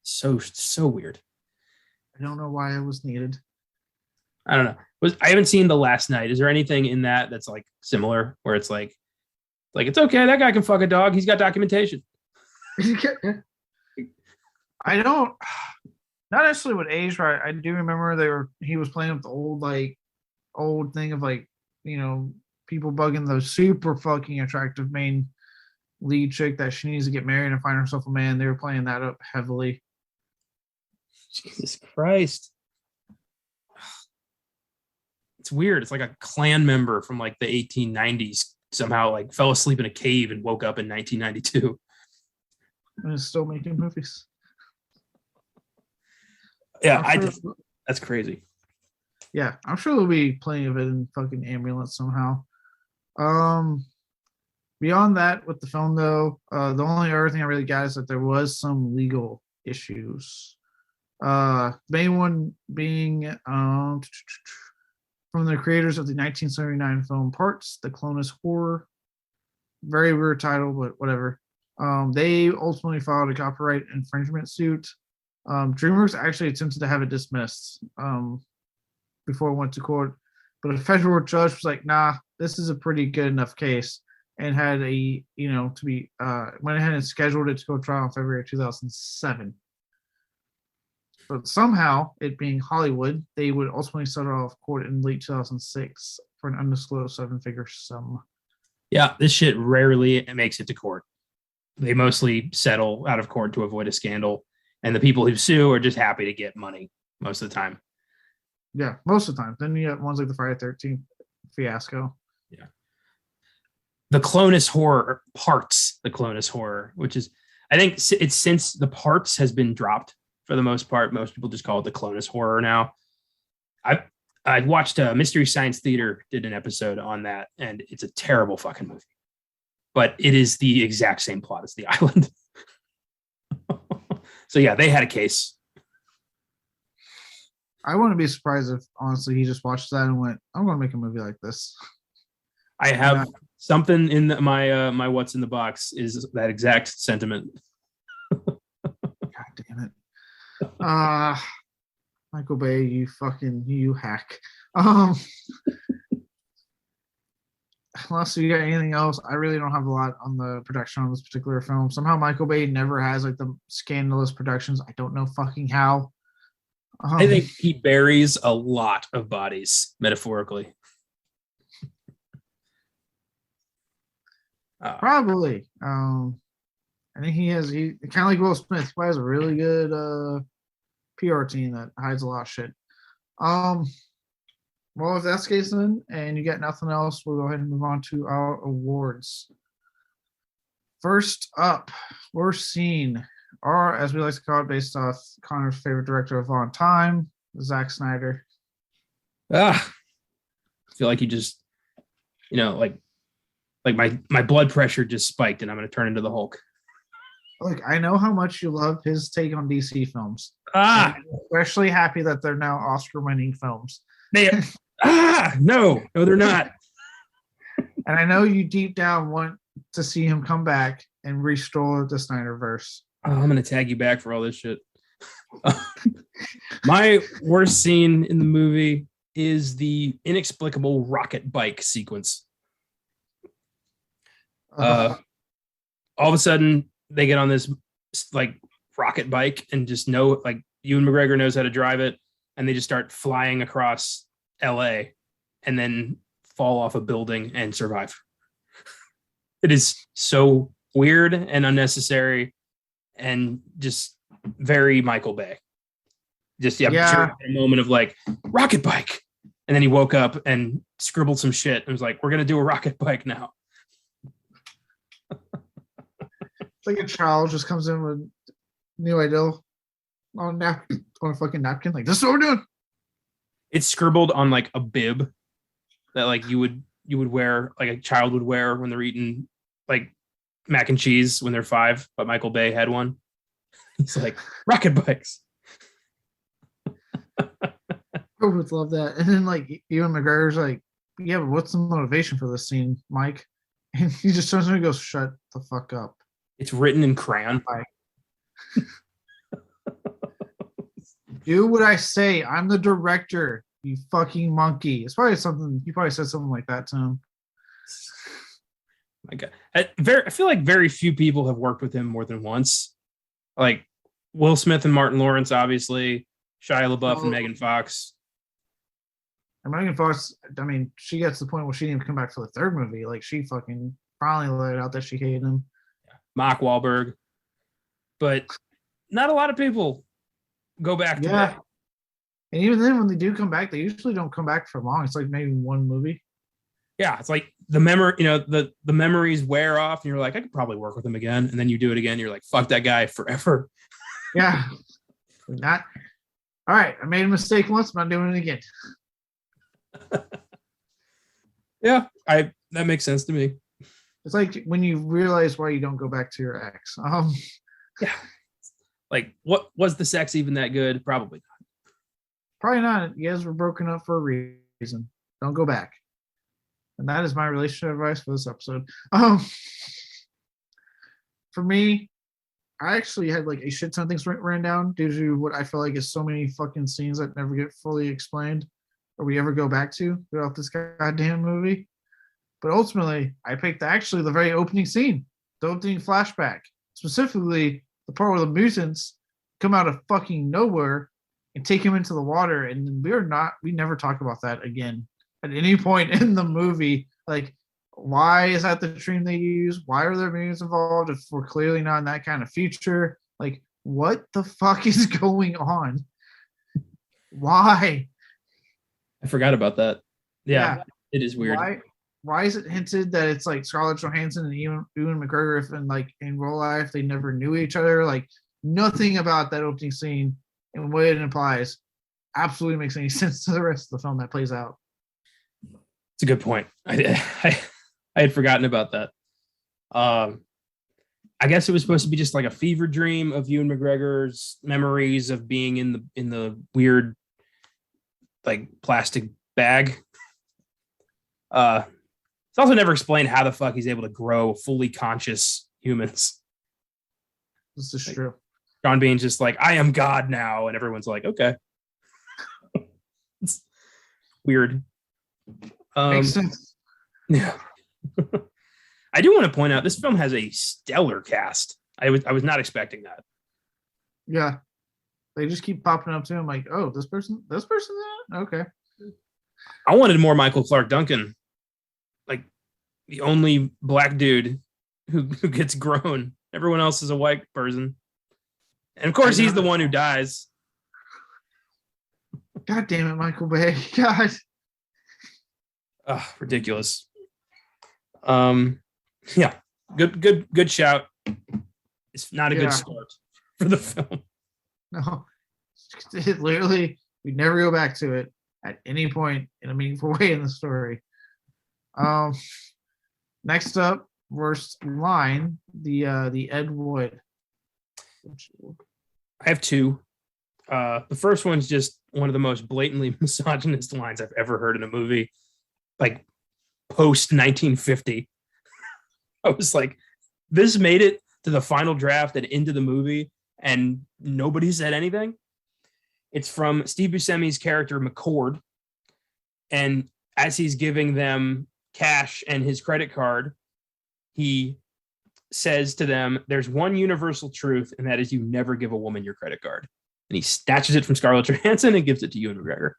So weird. I don't know why it was needed. I don't know. I haven't seen The Last Night. Is there anything in that that's like similar where it's like it's okay, that guy can fuck a dog. He's got documentation. I don't, not necessarily with age, right? I do remember he was playing with the old thing of like, people bugging the super fucking attractive main lead chick that she needs to get married and find herself a man. They were playing that up heavily. Jesus Christ. It's weird. It's like a Klan member from like the 1890s somehow like fell asleep in a cave and woke up in 1992. And is still making movies. Yeah, that's crazy. Yeah, I'm sure there'll be plenty of it in fucking Ambulance somehow. Beyond that, with the film though, the only other thing I really got is that there was some legal issues. Main one being from the creators of the 1979 film Parts, The Clonus Horror. Very weird title, but whatever. They ultimately filed a copyright infringement suit. DreamWorks actually attempted to have it dismissed before it went to court, but a federal judge was like, nah, this is a pretty good enough case, and had went ahead and scheduled it to go trial in February 2007. But somehow, it being Hollywood, they would ultimately settle out of court in late 2006 for an undisclosed 7-figure sum. Yeah, this shit rarely makes it to court. They mostly settle out of court to avoid a scandal, and the people who sue are just happy to get money most of the time. Yeah, most of the time. Then you have ones like the Friday 13th fiasco. Yeah. The Clonus Horror, Parts, the Clonus Horror, which is, I think it's since the Parts has been dropped for the most part. Most people just call it the Clonus Horror now. I watched Mystery Science Theater did an episode on that, and it's a terrible fucking movie. But it is the exact same plot as The Island. So yeah, they had a case. I wouldn't be surprised if honestly he just watched that and went, I'm going to make a movie like this. I have something in my what's in the box is that exact sentiment. God damn it. Michael Bay, you hack. Unless you got anything else, I really don't have a lot on the production on this particular film. Somehow Michael Bay never has like the scandalous productions. I don't know fucking how. I think he buries a lot of bodies, metaphorically. Probably. I think he kind of like Will Smith, who has a really good PR team that hides a lot of shit. Well, if that's the case then, and you got nothing else, we'll go ahead and move on to our awards. First up, worst scene, or as we like to call it, based off Connor's favorite director of all time, Zack Snyder. I feel like he just, like my blood pressure just spiked, and I'm going to turn into the Hulk. Look, I know how much you love his take on DC films. I'm especially happy that they're now Oscar-winning films. No, they're not. And I know you deep down want to see him come back and restore the Snyderverse. Oh, I'm going to tag you back for all this shit. My worst scene in the movie is the inexplicable rocket bike sequence. All of a sudden, they get on this like rocket bike and just know, like, Ewan McGregor knows how to drive it. and they just start flying across LA and then fall off a building and survive. It is so weird and unnecessary and just very Michael Bay. Just sure, a moment of like rocket bike. And then he woke up and scribbled some shit and was like, we're going to do a rocket bike now. It's like a child just comes in with new idea on a fucking napkin. Like, this is what we're doing. It's scribbled on like a bib that like you would wear, like a child would wear when they're eating like mac and cheese when they're 5, but Michael Bay had one. He's like, rocket bikes. I would love that. And then like Ewan McGregor's like, yeah, but what's the motivation for this scene, Mike? And he just turns to me and goes, shut the fuck up. It's written in crayon. Do what I say. I'm the director, you fucking monkey. It's probably something, he probably said something like that to him. My God. I feel like very few people have worked with him more than once. Like Will Smith and Martin Lawrence, obviously. Shia LaBeouf and Megan Fox. And Megan Fox, I mean, she gets to the point where she didn't even come back for the 3rd movie. Like, she fucking finally let it out that she hated him. Mark Wahlberg. But not a lot of people go back to that. And even then, when they do come back, they usually don't come back for long. It's like maybe one movie. Yeah, it's like the memory, the memories wear off, and you're like, I could probably work with him again. And then you do it again, you're like, fuck that guy forever. Yeah. Not all right. I made a mistake once, I'm not doing it again. Yeah, that makes sense to me. It's like when you realize why you don't go back to your ex. Yeah. Like, what was the sex even that good? Probably not. Probably not. You guys were broken up for a reason. Don't go back. And that is my relationship advice for this episode. For me, I actually had like a shit ton of things ran down due to what I feel like is so many fucking scenes that never get fully explained or we ever go back to throughout this goddamn movie. But ultimately, I picked actually the very opening scene, the opening flashback, specifically the part where the mutants come out of fucking nowhere and take him into the water. And we never talk about that again at any point in the movie. Like, why is that the dream they use? Why are there mutants involved if we're clearly not in that kind of future? Like, what the fuck is going on? Why? I forgot about that. Yeah. It is weird. Why is it hinted that it's like Scarlett Johansson and Ewan McGregor if in real life they never knew each other? Like, nothing about that opening scene and what it implies absolutely makes any sense to the rest of the film that plays out. It's a good point. I had forgotten about that. I guess it was supposed to be just like a fever dream of Ewan McGregor's memories of being in the weird like plastic bag. It's also never explained how the fuck he's able to grow fully conscious humans. This is true. John Bean's just like, I am God now, and everyone's like, okay. It's weird. Makes sense. Yeah. I do want to point out this film has a stellar cast. I was not expecting that. Yeah. They just keep popping up to him like, oh, this person there? Okay. I wanted more Michael Clark Duncan. Like the only black dude who gets grown. Everyone else is a white person. And of course he's the one who dies. God damn it, Michael Bay. God. Ridiculous. Yeah. Good shout. It's not a good start for the film. No. It literally, we never go back to it at any point in a meaningful way in the story. Next up, worst line, the Ed Wood. I have two. The first one's just one of the most blatantly misogynist lines I've ever heard in a movie, like post 1950. I was like, this made it to the final draft and into the movie, and nobody said anything. It's from Steve Buscemi's character McCord, and as he's giving them cash and his credit card, he says to them, there's one universal truth, and that is you never give a woman your credit card. and he snatches it from Scarlett Johansson and gives it to Ewan McGregor.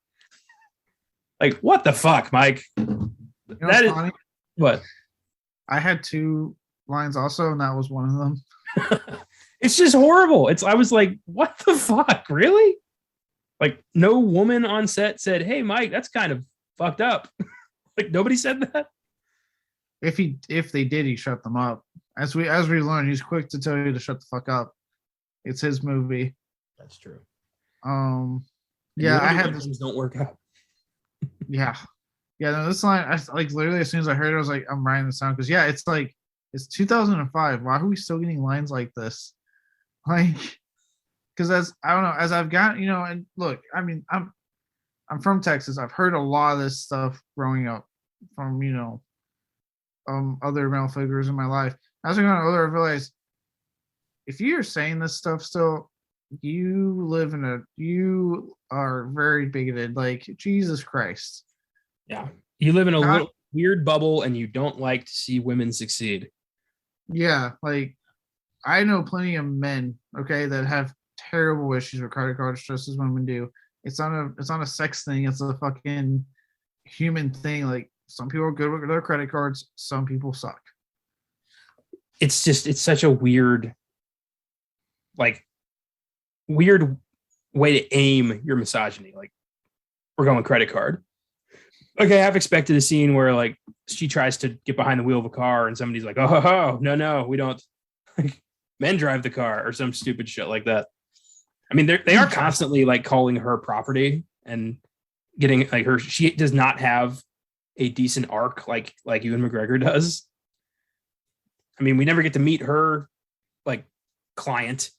Like, what the fuck, Mike? That is funny? What? I had 2 lines also, and that was one of them. It's just horrible. I was like, what the fuck? Really? Like, no woman on set said, hey, Mike, that's kind of fucked up. Like, nobody said that. If they did, he shut them up. As we learned, he's quick to tell you to shut the fuck up. It's his movie. That's true. Yeah, I had this. Things don't work out. Yeah. No, this line, I like literally as soon as I heard it, I was like, I'm writing this down because it's 2005. Why are we still getting lines like this? Like, because I don't know, as I've got, and look, I mean, I'm from Texas. I've heard a lot of this stuff growing up from other male figures in my life. As I got older, I realized if you're saying this stuff still, you are very bigoted. Like, Jesus Christ. Yeah. You live in a little weird bubble and you don't like to see women succeed. Yeah. Like, I know plenty of men, okay, that have terrible issues with credit cards just as women do. It's not a sex thing. It's a fucking human thing. Like, some people are good with their credit cards. Some people suck. It's such a weird way to aim your misogyny. Like, we're going credit card. Okay, I've expected a scene where like she tries to get behind the wheel of a car and somebody's like, oh, no, we don't. Like, men drive the car or some stupid shit like that. I mean, they are constantly like calling her property and getting like her. She does not have a decent arc like Ewan McGregor does. I mean, we never get to meet her like client.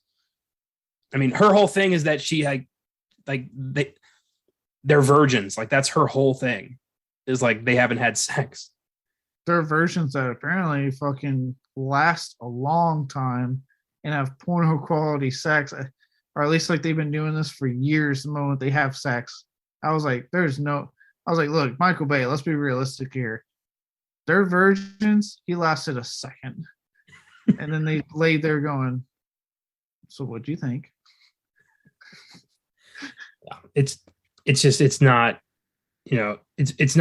I mean, her whole thing is that she they're virgins. Like, that's her whole thing, is like they haven't had sex. There are versions that apparently fucking last a long time and have porno quality sex, or at least like they've been doing this for years the moment they have sex. I was like, look, Michael Bay, let's be realistic here. Their versions, he lasted a second. And then they laid there going, so what'd you think? It's not, it's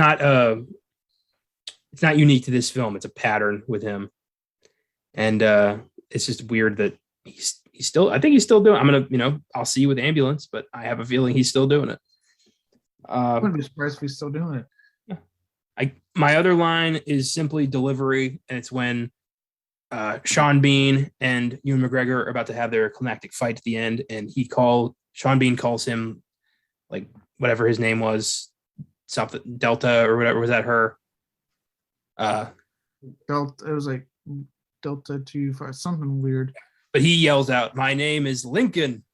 not unique to this film. It's a pattern with him. And it's just weird that he's still, I think he's still doing, I'm going to, I'll see you with Ambulance, but I have a feeling he's still doing it. I wouldn't be surprised if he's still doing it. My other line is simply delivery, and it's when Sean Bean and Ewan McGregor are about to have their climactic fight at the end, and Sean Bean calls him like whatever his name was, something Delta or whatever. Was that her? Delta. It was like Delta 2 something weird. But he yells out, "My name is Lincoln,"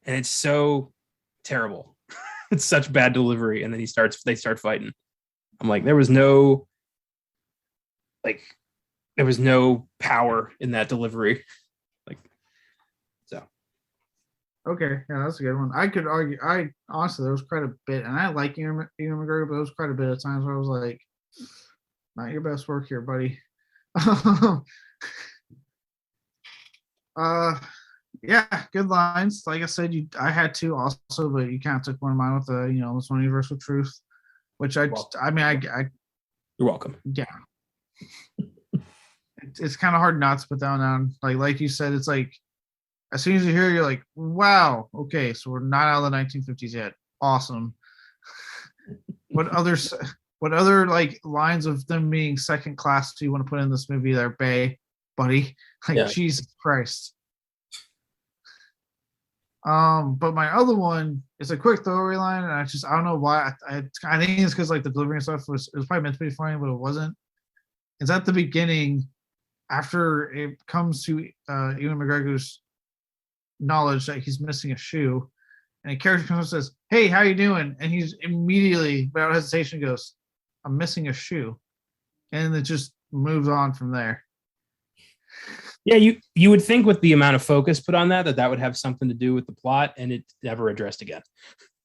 and it's so terrible. It's such bad delivery, and then they start fighting. I'm like, there was no power in that delivery. Like, so. Okay, yeah, that's a good one. I could argue. Honestly, there was quite a bit, and I like Ewan McGregor, but there was quite a bit of times where I was like, "Not your best work here, buddy." Yeah, good lines. Like I said, I had 2 also, but you kind of took one of mine with the this one universal truth, which I You're welcome. Yeah. It's kind of hard not to put that down. Like you said, it's like as soon as you hear it, you're like, wow, okay, so we're not out of the 1950s yet. Awesome. What other like lines of them being second class do you want to put in this movie there, Bay, buddy? Like, yeah. Jesus Christ. But my other one is a quick throwaway line, and I don't know why. I think it's because like the delivery and stuff was probably meant to be funny, but it wasn't. It's at the beginning, after it comes to Ewan McGregor's knowledge that he's missing a shoe, and a character comes and says, "Hey, how you doing?" And he's immediately, without hesitation, goes, "I'm missing a shoe," and it just moves on from there. Yeah, you would think with the amount of focus put on that would have something to do with the plot, and it's never addressed again.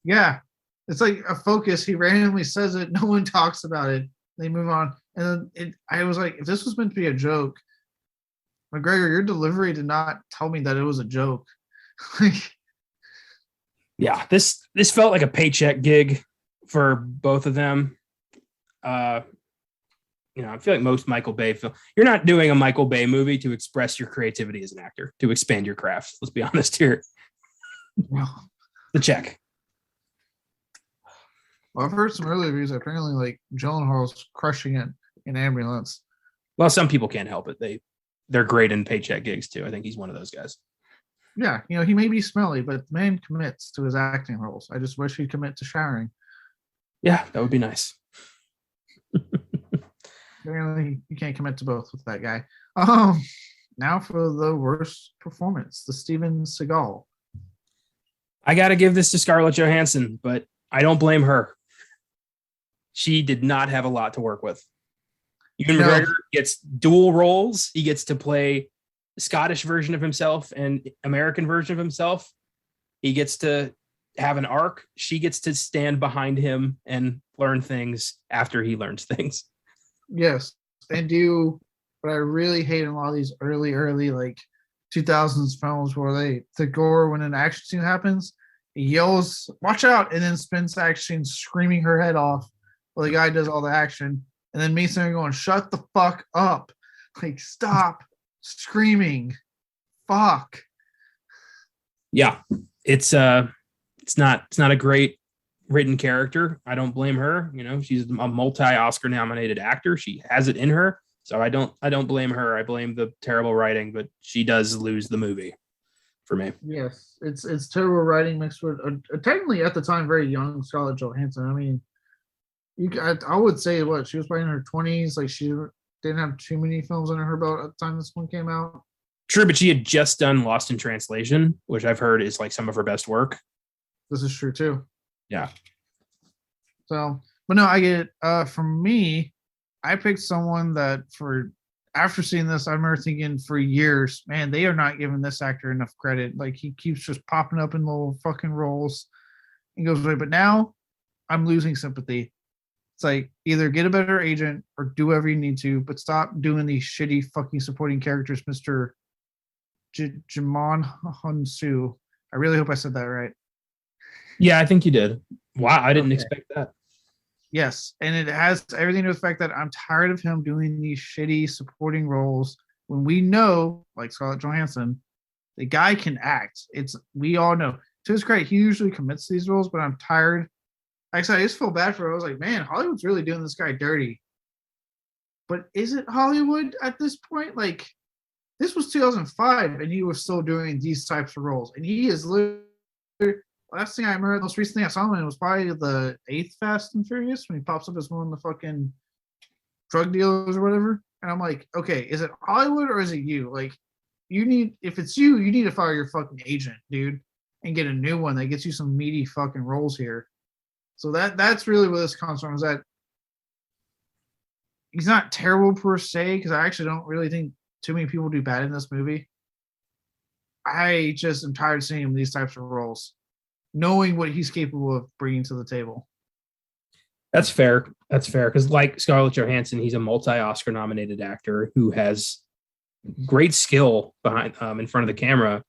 Yeah, it's like a focus. He randomly says it. No one talks about it. They move on. And then I was like, if this was meant to be a joke, McGregor, your delivery did not tell me that it was a joke. Like, Yeah, this felt like a paycheck gig for both of them. Uh, I feel like most Michael Bay film, you're not doing a Michael Bay movie to express your creativity as an actor, to expand your craft. Let's be honest here. Well, The check. I've heard some early reviews. Apparently, like Gyllenhaal's crushing it in Ambulance. Well, some people can't help it. They're great in paycheck gigs too. I think he's one of those guys. Yeah, he may be smelly, but the man commits to his acting roles. I just wish he'd commit to showering. Yeah, that would be nice. Apparently, you can't commit to both with that guy. Now for the worst performance, the Steven Seagal. I got to give this to Scarlett Johansson, but I don't blame her. She did not have a lot to work with. Ewan McGregor gets dual roles. He gets to play the Scottish version of himself and American version of himself. He gets to have an arc. She gets to stand behind him and learn things after he learns things. Yes, and do what I really hate in a lot of these early like 2000s films where the gore when an action scene happens, he yells, "Watch out!" and then spends action screaming her head off while the guy does all the action, and then me sitting going, "Shut the fuck up! Like stop screaming, fuck." Yeah, it's not a great written character. I don't blame her. She's a multi-Oscar nominated actor. She has it in her. So I don't blame her. I blame the terrible writing, but she does lose the movie for me. Yes, it's terrible writing mixed with technically at the time very young Scarlett Johansson. I mean, I would say what she was probably in her 20s. Like she didn't have too many films under her belt at the time this one came out. True, but she had just done Lost in Translation, which I've heard is like some of her best work. This is true too. Yeah. So, but no, I get it. For me, I picked someone that after seeing this, I remember thinking for years, man, they are not giving this actor enough credit. Like he keeps just popping up in little fucking roles and goes away. But now I'm losing sympathy. It's like either get a better agent or do whatever you need to, but stop doing these shitty fucking supporting characters, Mr. Jimon Hunsu. I really hope I said that right. Yeah, I think you did. Wow, I didn't expect that. Yes, and it has everything to do with the fact that I'm tired of him doing these shitty supporting roles when we know, like Scarlett Johansson, the guy can act. We all know. To his credit, he usually commits to these roles, but I'm tired. Like I said, I just feel bad for him. I was like, man, Hollywood's really doing this guy dirty. But is it Hollywood at this point? Like, this was 2005, and he was still doing these types of roles. And he is literally, last thing I remember, most recent thing I saw him in was probably the 8th Fast and Furious when he pops up as one of the fucking drug dealers or whatever. And I'm like, okay, is it Hollywood or is it you? Like, if it's you, you need to fire your fucking agent, dude, and get a new one that gets you some meaty fucking roles here. So that's really where this comes from, is that he's not terrible per se, because I actually don't really think too many people do bad in this movie. I just am tired of seeing him in these types of roles, knowing what he's capable of bringing to the table. That's fair. Because like Scarlett Johansson, he's a multi-Oscar nominated actor who has great skill behind in front of the camera,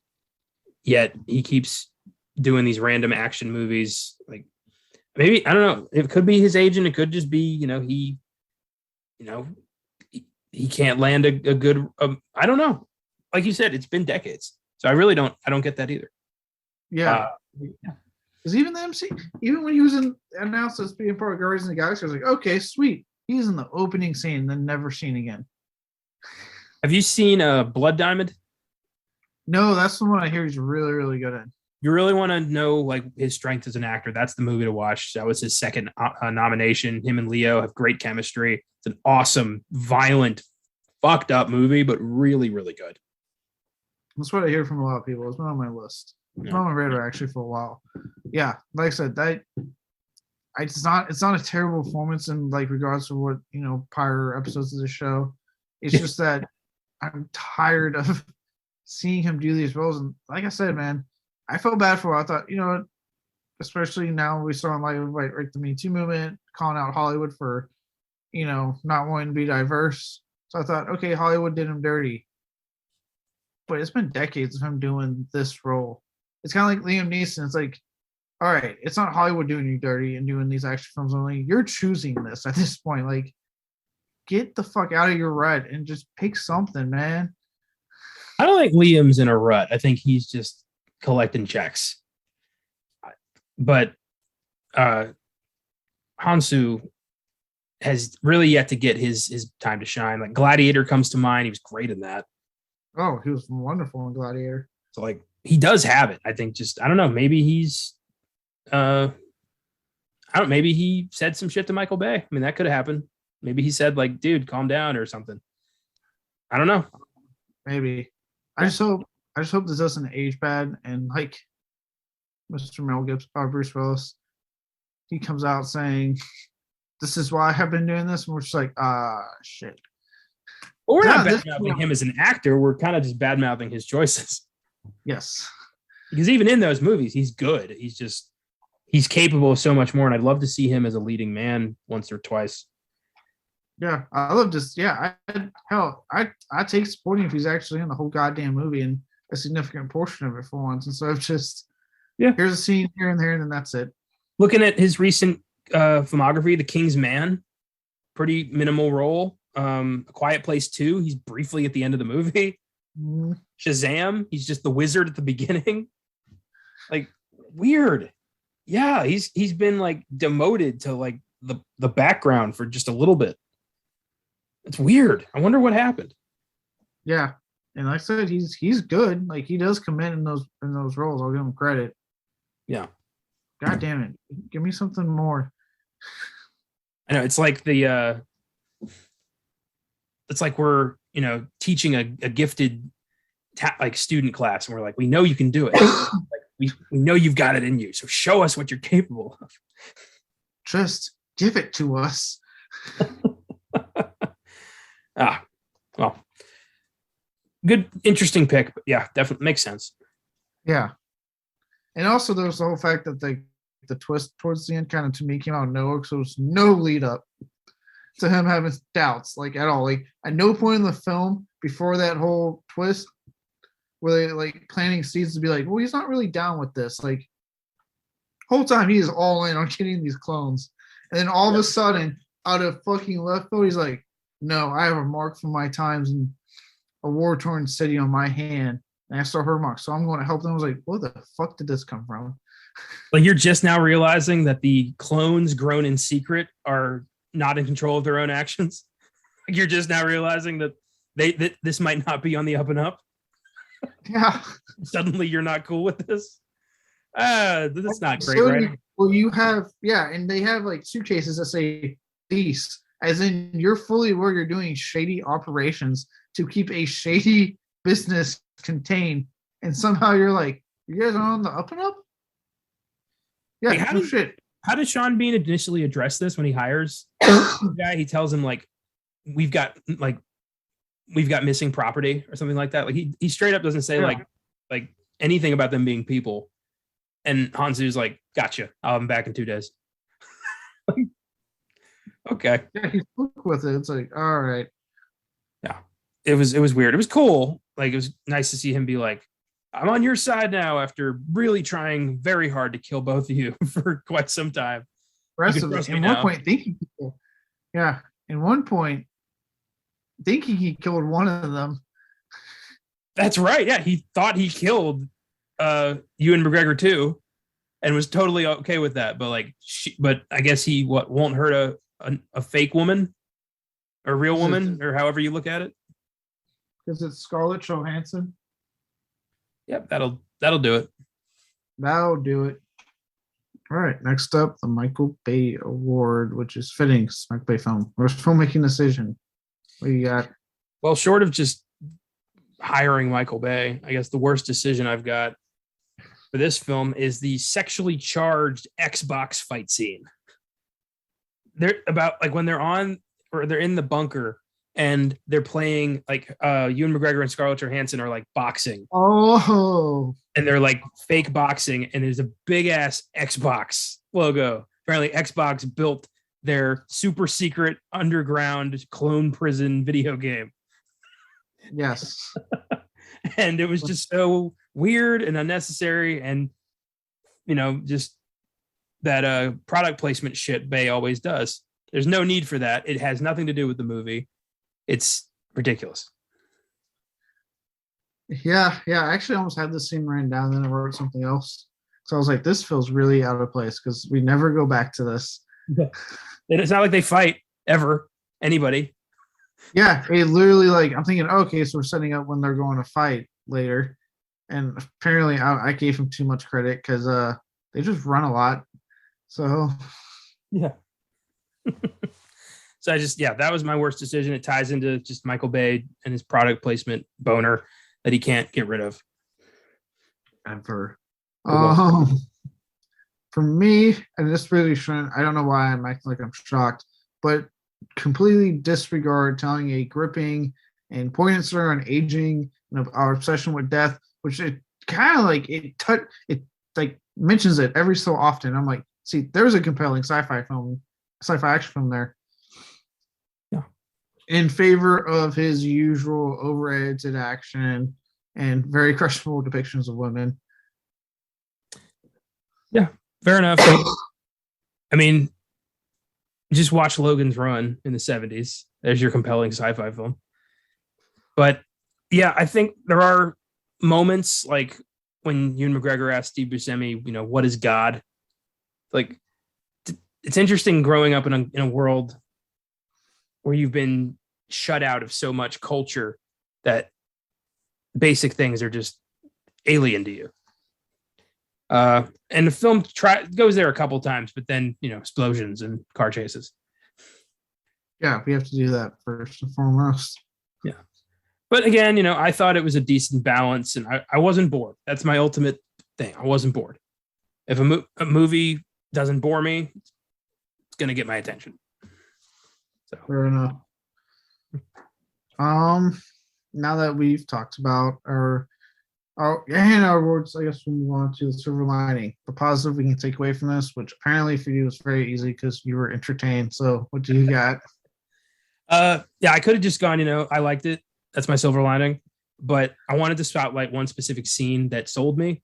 yet he keeps doing these random action movies. Like maybe, I don't know, it could be his agent. It could just be, he can't land a good, I don't know. Like you said, it's been decades. So I don't get that either. Yeah. Because even the MC, even when he was announced as being part of Guardians of the Galaxy, I was like, okay, sweet. He's in the opening scene, then never seen again. Have you seen Blood Diamond? No, that's the one I hear he's really, really good at. You really want to know like his strength as an actor, that's the movie to watch. That was his second nomination. Him and Leo have great chemistry. It's an awesome, violent, fucked up movie, but really, really good. That's what I hear from a lot of people. It's been on my list. It's been on my radar actually for a while. Yeah, like I said, it's not a terrible performance in like regards to what prior episodes of the show. It's just that I'm tired of seeing him do these roles. And like I said, man, I felt bad for him. I thought, especially now we saw in like the Me Too movement, calling out Hollywood for, not wanting to be diverse. So I thought, okay, Hollywood did him dirty. But it's been decades of him doing this role. It's kind of like Liam Neeson. It's like all right, it's not Hollywood doing you dirty and doing these action films only. You're choosing this at this point. Like, get the fuck out of your rut and just pick something, man. I don't think Liam's in a rut. I think he's just collecting checks. But Hansu has really yet to get his time to shine. Like Gladiator comes to mind. He was great in that. Oh, he was wonderful in Gladiator. So like he does have it. I think just I don't know. Maybe he's maybe he said some shit to Michael Bay. I mean, that could have happened. Maybe he said like, dude, calm down or something. I don't know. Maybe. I just hope this doesn't age bad and like Mr. Mel Gibson or Bruce Willis, he comes out saying, "This is why I have been doing this," and we're just like, shit. Well, we're not bad mouthing him as an actor. We're kind of just bad mouthing his choices. Yes. Because even in those movies, he's good. He's capable of so much more, and I'd love to see him as a leading man once or twice. Yeah, I love this. Yeah, I take supporting if he's actually in the whole goddamn movie and a significant portion of it for once, instead of just here's a scene here and there, and then that's it. Looking at his recent filmography, The King's Man, pretty minimal role. A Quiet Place 2, he's briefly at the end of the movie. Shazam, he's just the wizard at the beginning. Like weird. Yeah, he's been like demoted to like the background for just a little bit. It's weird. I wonder what happened. Yeah, and like I said, he's good. Like he does commit in those roles. I'll give him credit. Yeah. God damn it! Give me something more. I know it's like it's like we're teaching a gifted like student class, and we're like, we know you can do it. Like, we know you've got it in you. So show us what you're capable of. Just give it to us. Well, good, interesting pick. But yeah, definitely makes sense. Yeah. And also there's the whole fact that the twist towards the end kind of to me came out of nowhere, so there's no lead up to him having doubts like at all. Like at no point in the film before that whole twist were they like planting seeds to be like, well, he's not really down with this. Like whole time he is all in on getting these clones. And then all of a sudden, out of fucking left field, he's like, no, I have a mark from my times in a war-torn city on my hand. And I saw her mark, so I'm going to help them. I was like, where the fuck did this come from? Like you're just now realizing that the clones grown in secret are not in control of their own actions. Like you're just now realizing that this might not be on the up and up. Yeah. Suddenly you're not cool with this. That's not great, right? Well, you have, and they have like suitcases that say these, as in you're fully aware you're doing shady operations to keep a shady business contained, and somehow you're like, you guys are on the up and up? Yeah, like how does Sean Bean initially address this when he hires the guy? He tells him like, we've got missing property or something like that. Like he straight up doesn't say like anything about them being people. And Hansu's like, gotcha. I'll have him back in 2 days. Okay. Yeah, he's quick with it. It's like, all right. Yeah. It was weird. It was cool. Like it was nice to see him be like, I'm on your side now after really trying very hard to kill both of you for quite some time. Rest of it. In one point, thinking he killed one of them. That's right. Yeah, he thought he killed Ewan McGregor too, and was totally okay with that. But like, but I guess he won't hurt a fake woman, or a real woman, or however you look at it. Because it's Scarlett Johansson. Yep, that'll do it. That'll do it. All right, next up, the Michael Bay Award, which is fitting. Michael Bay film. Worst filmmaking decision. What do you got? Well, short of just hiring Michael Bay, I guess the worst decision I've got for this film is the sexually charged Xbox fight scene. They're about like when they're on or they're in the bunker and they're playing like Ewan McGregor and Scarlett Johansson are like boxing. Oh. And they're like fake boxing, and there's a big ass Xbox logo. Apparently, Xbox built their super secret underground clone prison video game. Yes. And it was just so weird and unnecessary, and just that product placement shit Bay always does. There's no need for that. It has nothing to do with the movie. It's ridiculous. Yeah, I actually almost had this scene written down, then I wrote something else. So I was like, this feels really out of place because we never go back to this. It's not like they fight ever, anybody. Yeah, it literally like I'm thinking, okay, so we're setting up when they're going to fight later. And apparently I gave him too much credit because they just run a lot. So yeah. So that was my worst decision. It ties into just Michael Bay and his product placement boner that he can't get rid of. Ever. For me, and this really shouldn't, I don't know why I'm acting like I'm shocked, but completely disregard telling a gripping and poignant story on aging and our obsession with death, which it kind of like it like mentions it every so often. I'm like, see, there's a compelling sci-fi action film there. Yeah. In favor of his usual over-edited action and very questionable depictions of women. Yeah, fair enough. I mean, just watch Logan's Run in the 70s. There's your compelling sci-fi film. But yeah, I think there are moments like when Ewan McGregor asked Steve Buscemi, what is God? Like, it's interesting growing up in a world where you've been shut out of so much culture that basic things are just alien to you. And the film goes there a couple times, but then, explosions and car chases. Yeah, we have to do that first and foremost. Yeah. But again, I thought it was a decent balance and I wasn't bored. That's my ultimate thing. I wasn't bored. If a movie doesn't bore me, it's going to get my attention. So. Fair enough. Now that we've talked about our awards, I guess we'll move on to the silver lining. The positive we can take away from this, which apparently for you was very easy because you were entertained. So what do you got? Yeah, I could have just gone, I liked it. That's my silver lining. But I wanted to spotlight one specific scene that sold me.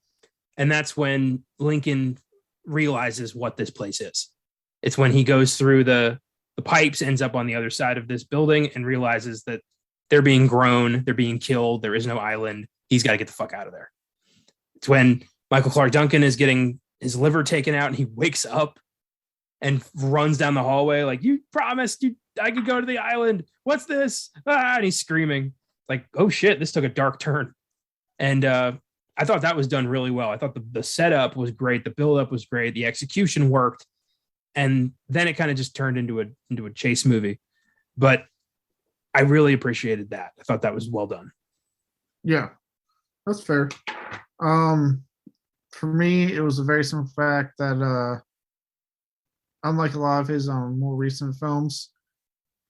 And that's when Lincoln realizes what this place is. It's when he goes through the pipes, ends up on the other side of this building and realizes that they're being grown, they're being killed, there is no island. He's got to get the fuck out of there. It's when Michael Clark Duncan is getting his liver taken out and he wakes up and runs down the hallway like, you promised I could go to the island. What's this? And he's screaming like, oh shit, this took a dark turn. And I thought that was done really well. I thought the setup was great. The buildup was great. The execution worked. And then it kind of just turned into a chase movie. But I really appreciated that. I thought that was well done. Yeah, that's fair. For me, it was a very simple fact that unlike a lot of his more recent films,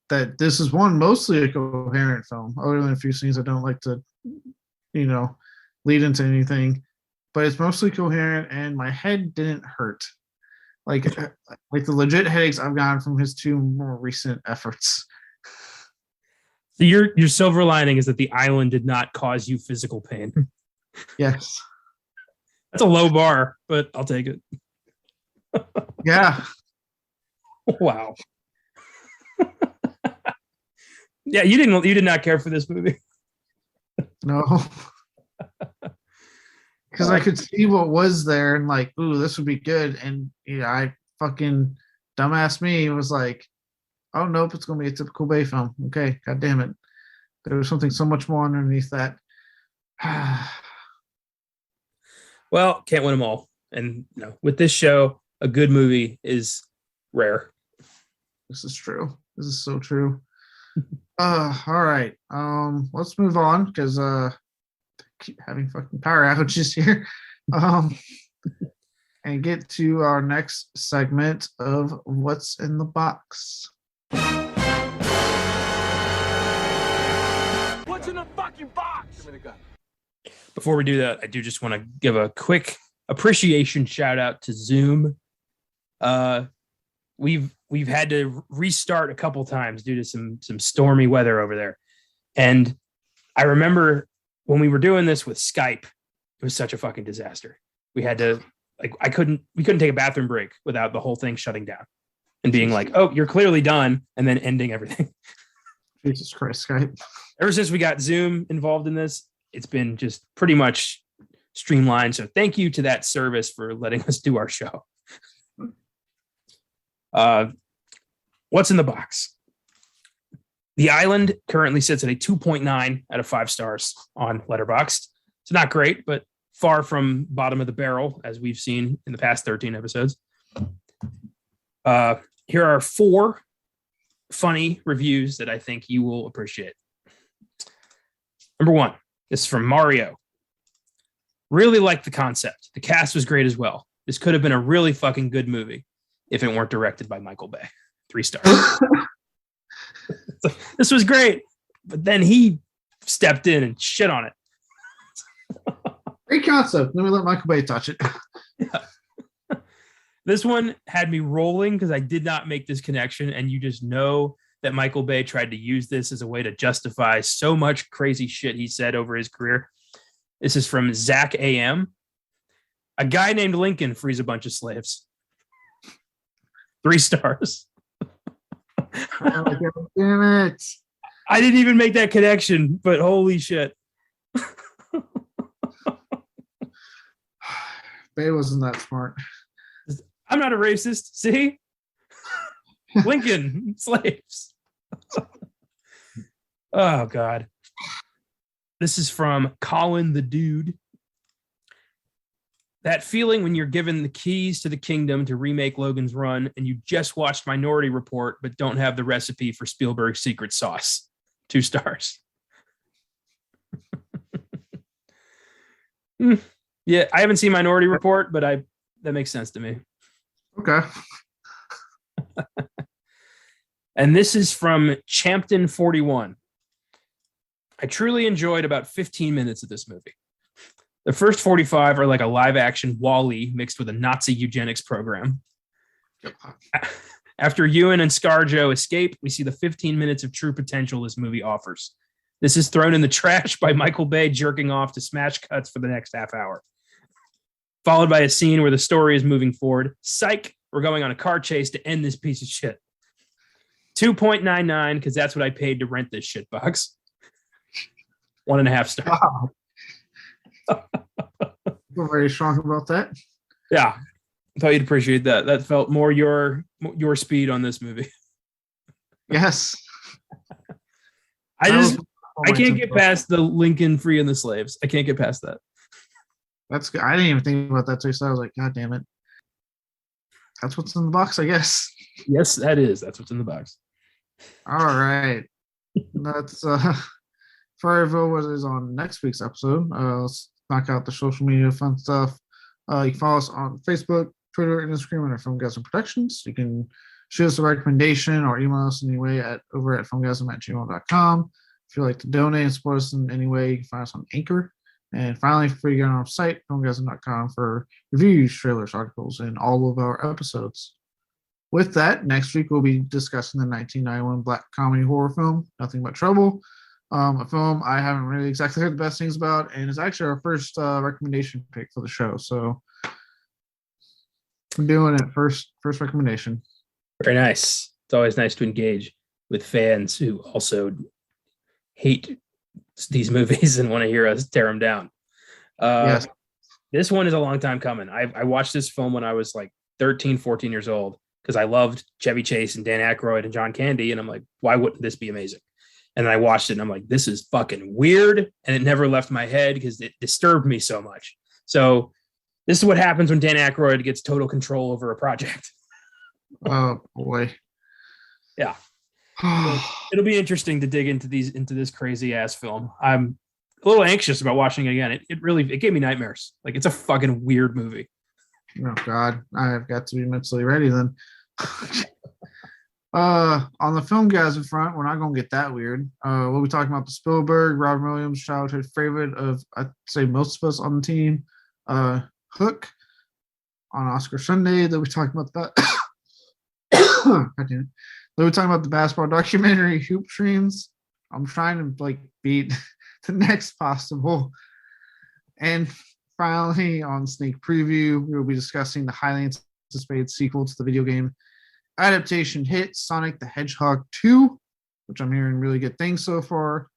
that this is mostly a coherent film, other than a few scenes I don't like to, lead into anything. But it's mostly coherent, and my head didn't hurt. Like the legit headaches I've gotten from his two more recent efforts. So your silver lining is that the island did not cause you physical pain. Yes. That's a low bar, but I'll take it. Yeah. Wow. Yeah, you did not care for this movie. No. Because I could see what was there and like, ooh, this would be good. And I fucking dumbass me was like, oh nope, it's gonna be a typical Bay film. Okay, god damn it. There was something so much more underneath that. Well, can't win them all. And with this show, a good movie is rare. This is true. This is so true. All right. Let's move on because keep having fucking power outages here. And get to our next segment of What's in the Box. What's in the fucking box? Give me the gun. Before we do that, I do just want to give a quick appreciation shout out to Zoom. We've had to restart a couple times due to some stormy weather over there. And I remember when we were doing this with Skype, it was such a fucking disaster. We had to Like we couldn't take a bathroom break without the whole thing shutting down and being like, oh, you're clearly done, and then ending everything. Jesus Christ, Skype. Ever since we got Zoom involved in this, it's been just pretty much streamlined. So thank you to that service for letting us do our show. What's in the box? The Island currently sits at a 2.9 out of 5 stars on Letterboxd. It's not great, but far from bottom of the barrel, as we've seen in the past 13 episodes. Here are 4 funny reviews that I think you will appreciate. Number 1, this is from Mario. Really liked the concept. The cast was great as well. This could have been a really fucking good movie if it weren't directed by Michael Bay. 3 stars. This was great, but then he stepped in and shit on it. Great concept. Let me let Michael Bay touch it. Yeah. This one had me rolling because I did not make this connection, and you just know that Michael Bay tried to use this as a way to justify so much crazy shit he said over his career. This is from Zach AM. A guy named Lincoln frees a bunch of slaves. 3 stars. Oh, damn it. I didn't even make that connection, but holy shit. Bay wasn't that smart. I'm not a racist. See? Lincoln, slaves. Oh, God. This is from Colin the Dude. That feeling when you're given the keys to the kingdom to remake Logan's Run and you just watched Minority Report but don't have the recipe for Spielberg's secret sauce. 2 stars. Yeah, I haven't seen Minority Report, but that makes sense to me. Okay. And this is from Champton41. I truly enjoyed about 15 minutes of this movie. The first 45 are like a live-action Wall-E mixed with a Nazi eugenics program. After Ewan and ScarJo escape, we see the 15 minutes of true potential this movie offers. This is thrown in the trash by Michael Bay jerking off to smash cuts for the next half hour. Followed by a scene where the story is moving forward. Psych, we're going on a car chase to end this piece of shit. 2.99, because that's what I paid to rent this shit box. 1.5 stars. Wow. Feel very strong about that. Yeah, I thought you'd appreciate that. That felt more your speed on this movie. Yes. I can't get past the Lincoln free and the slaves. I can't get past that. That's good. I didn't even think about that too. So I was like, God damn it. That's what's in the box, I guess. Yes, that is. That's what's in the box. All right. That's for what is on next week's episode. Let's knock out the social media fun stuff. You can follow us on Facebook, Twitter, and Instagram under Filmgazm Productions. You can shoot us a recommendation or email us anyway over at filmgazm@gmail.com. If you'd like to donate and support us in any way, you can find us on Anchor. And finally, feel free to get on our site, filmgazm.com, for reviews, trailers, articles, and all of our episodes. With that, next week we'll be discussing the 1991 black comedy horror film, Nothing But Trouble. A film I haven't really exactly heard the best things about, and it's actually our first recommendation pick for the show. So I'm doing it first recommendation. Very nice. It's always nice to engage with fans who also hate these movies and want to hear us tear them down. Yes. This one is a long time coming. I watched this film when I was like 13, 14 years old because I loved Chevy Chase and Dan Aykroyd and John Candy. And I'm like, why wouldn't this be amazing? And then I watched it and I'm like, this is fucking weird. And it never left my head because it disturbed me so much. So this is what happens when Dan Aykroyd gets total control over a project. Oh boy. Yeah. So it'll be interesting to dig into this crazy ass film. I'm a little anxious about watching it again. It gave me nightmares. Like, it's a fucking weird movie. Oh God, I've got to be mentally ready then. On the Filmgazm front, we're not gonna get that weird. We'll be talking about the Spielberg, Robin Williams childhood favorite of, I'd say, most of us on the team, Hook. On Oscar Sunday, they'll be talking about that. God damn it. They'll be talking about the basketball documentary Hoop Dreams. I'm trying to beat the next possible. And finally, on Sneak Preview, we will be discussing the highly anticipated sequel to the video game adaptation hit Sonic the Hedgehog 2, which I'm hearing really good things so far.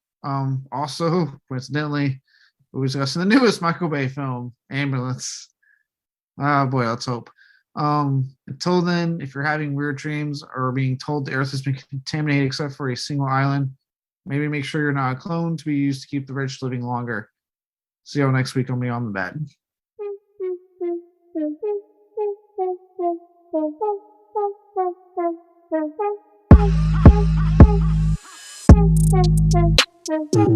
Also, coincidentally, we're discussing the newest Michael Bay film, Ambulance. Oh boy, let's hope. Until then, if you're having weird dreams or being told the Earth has been contaminated except for a single island, maybe make sure you're not a clone to be used to keep the rich living longer. See you next week on Beyond the Bad. Thank you.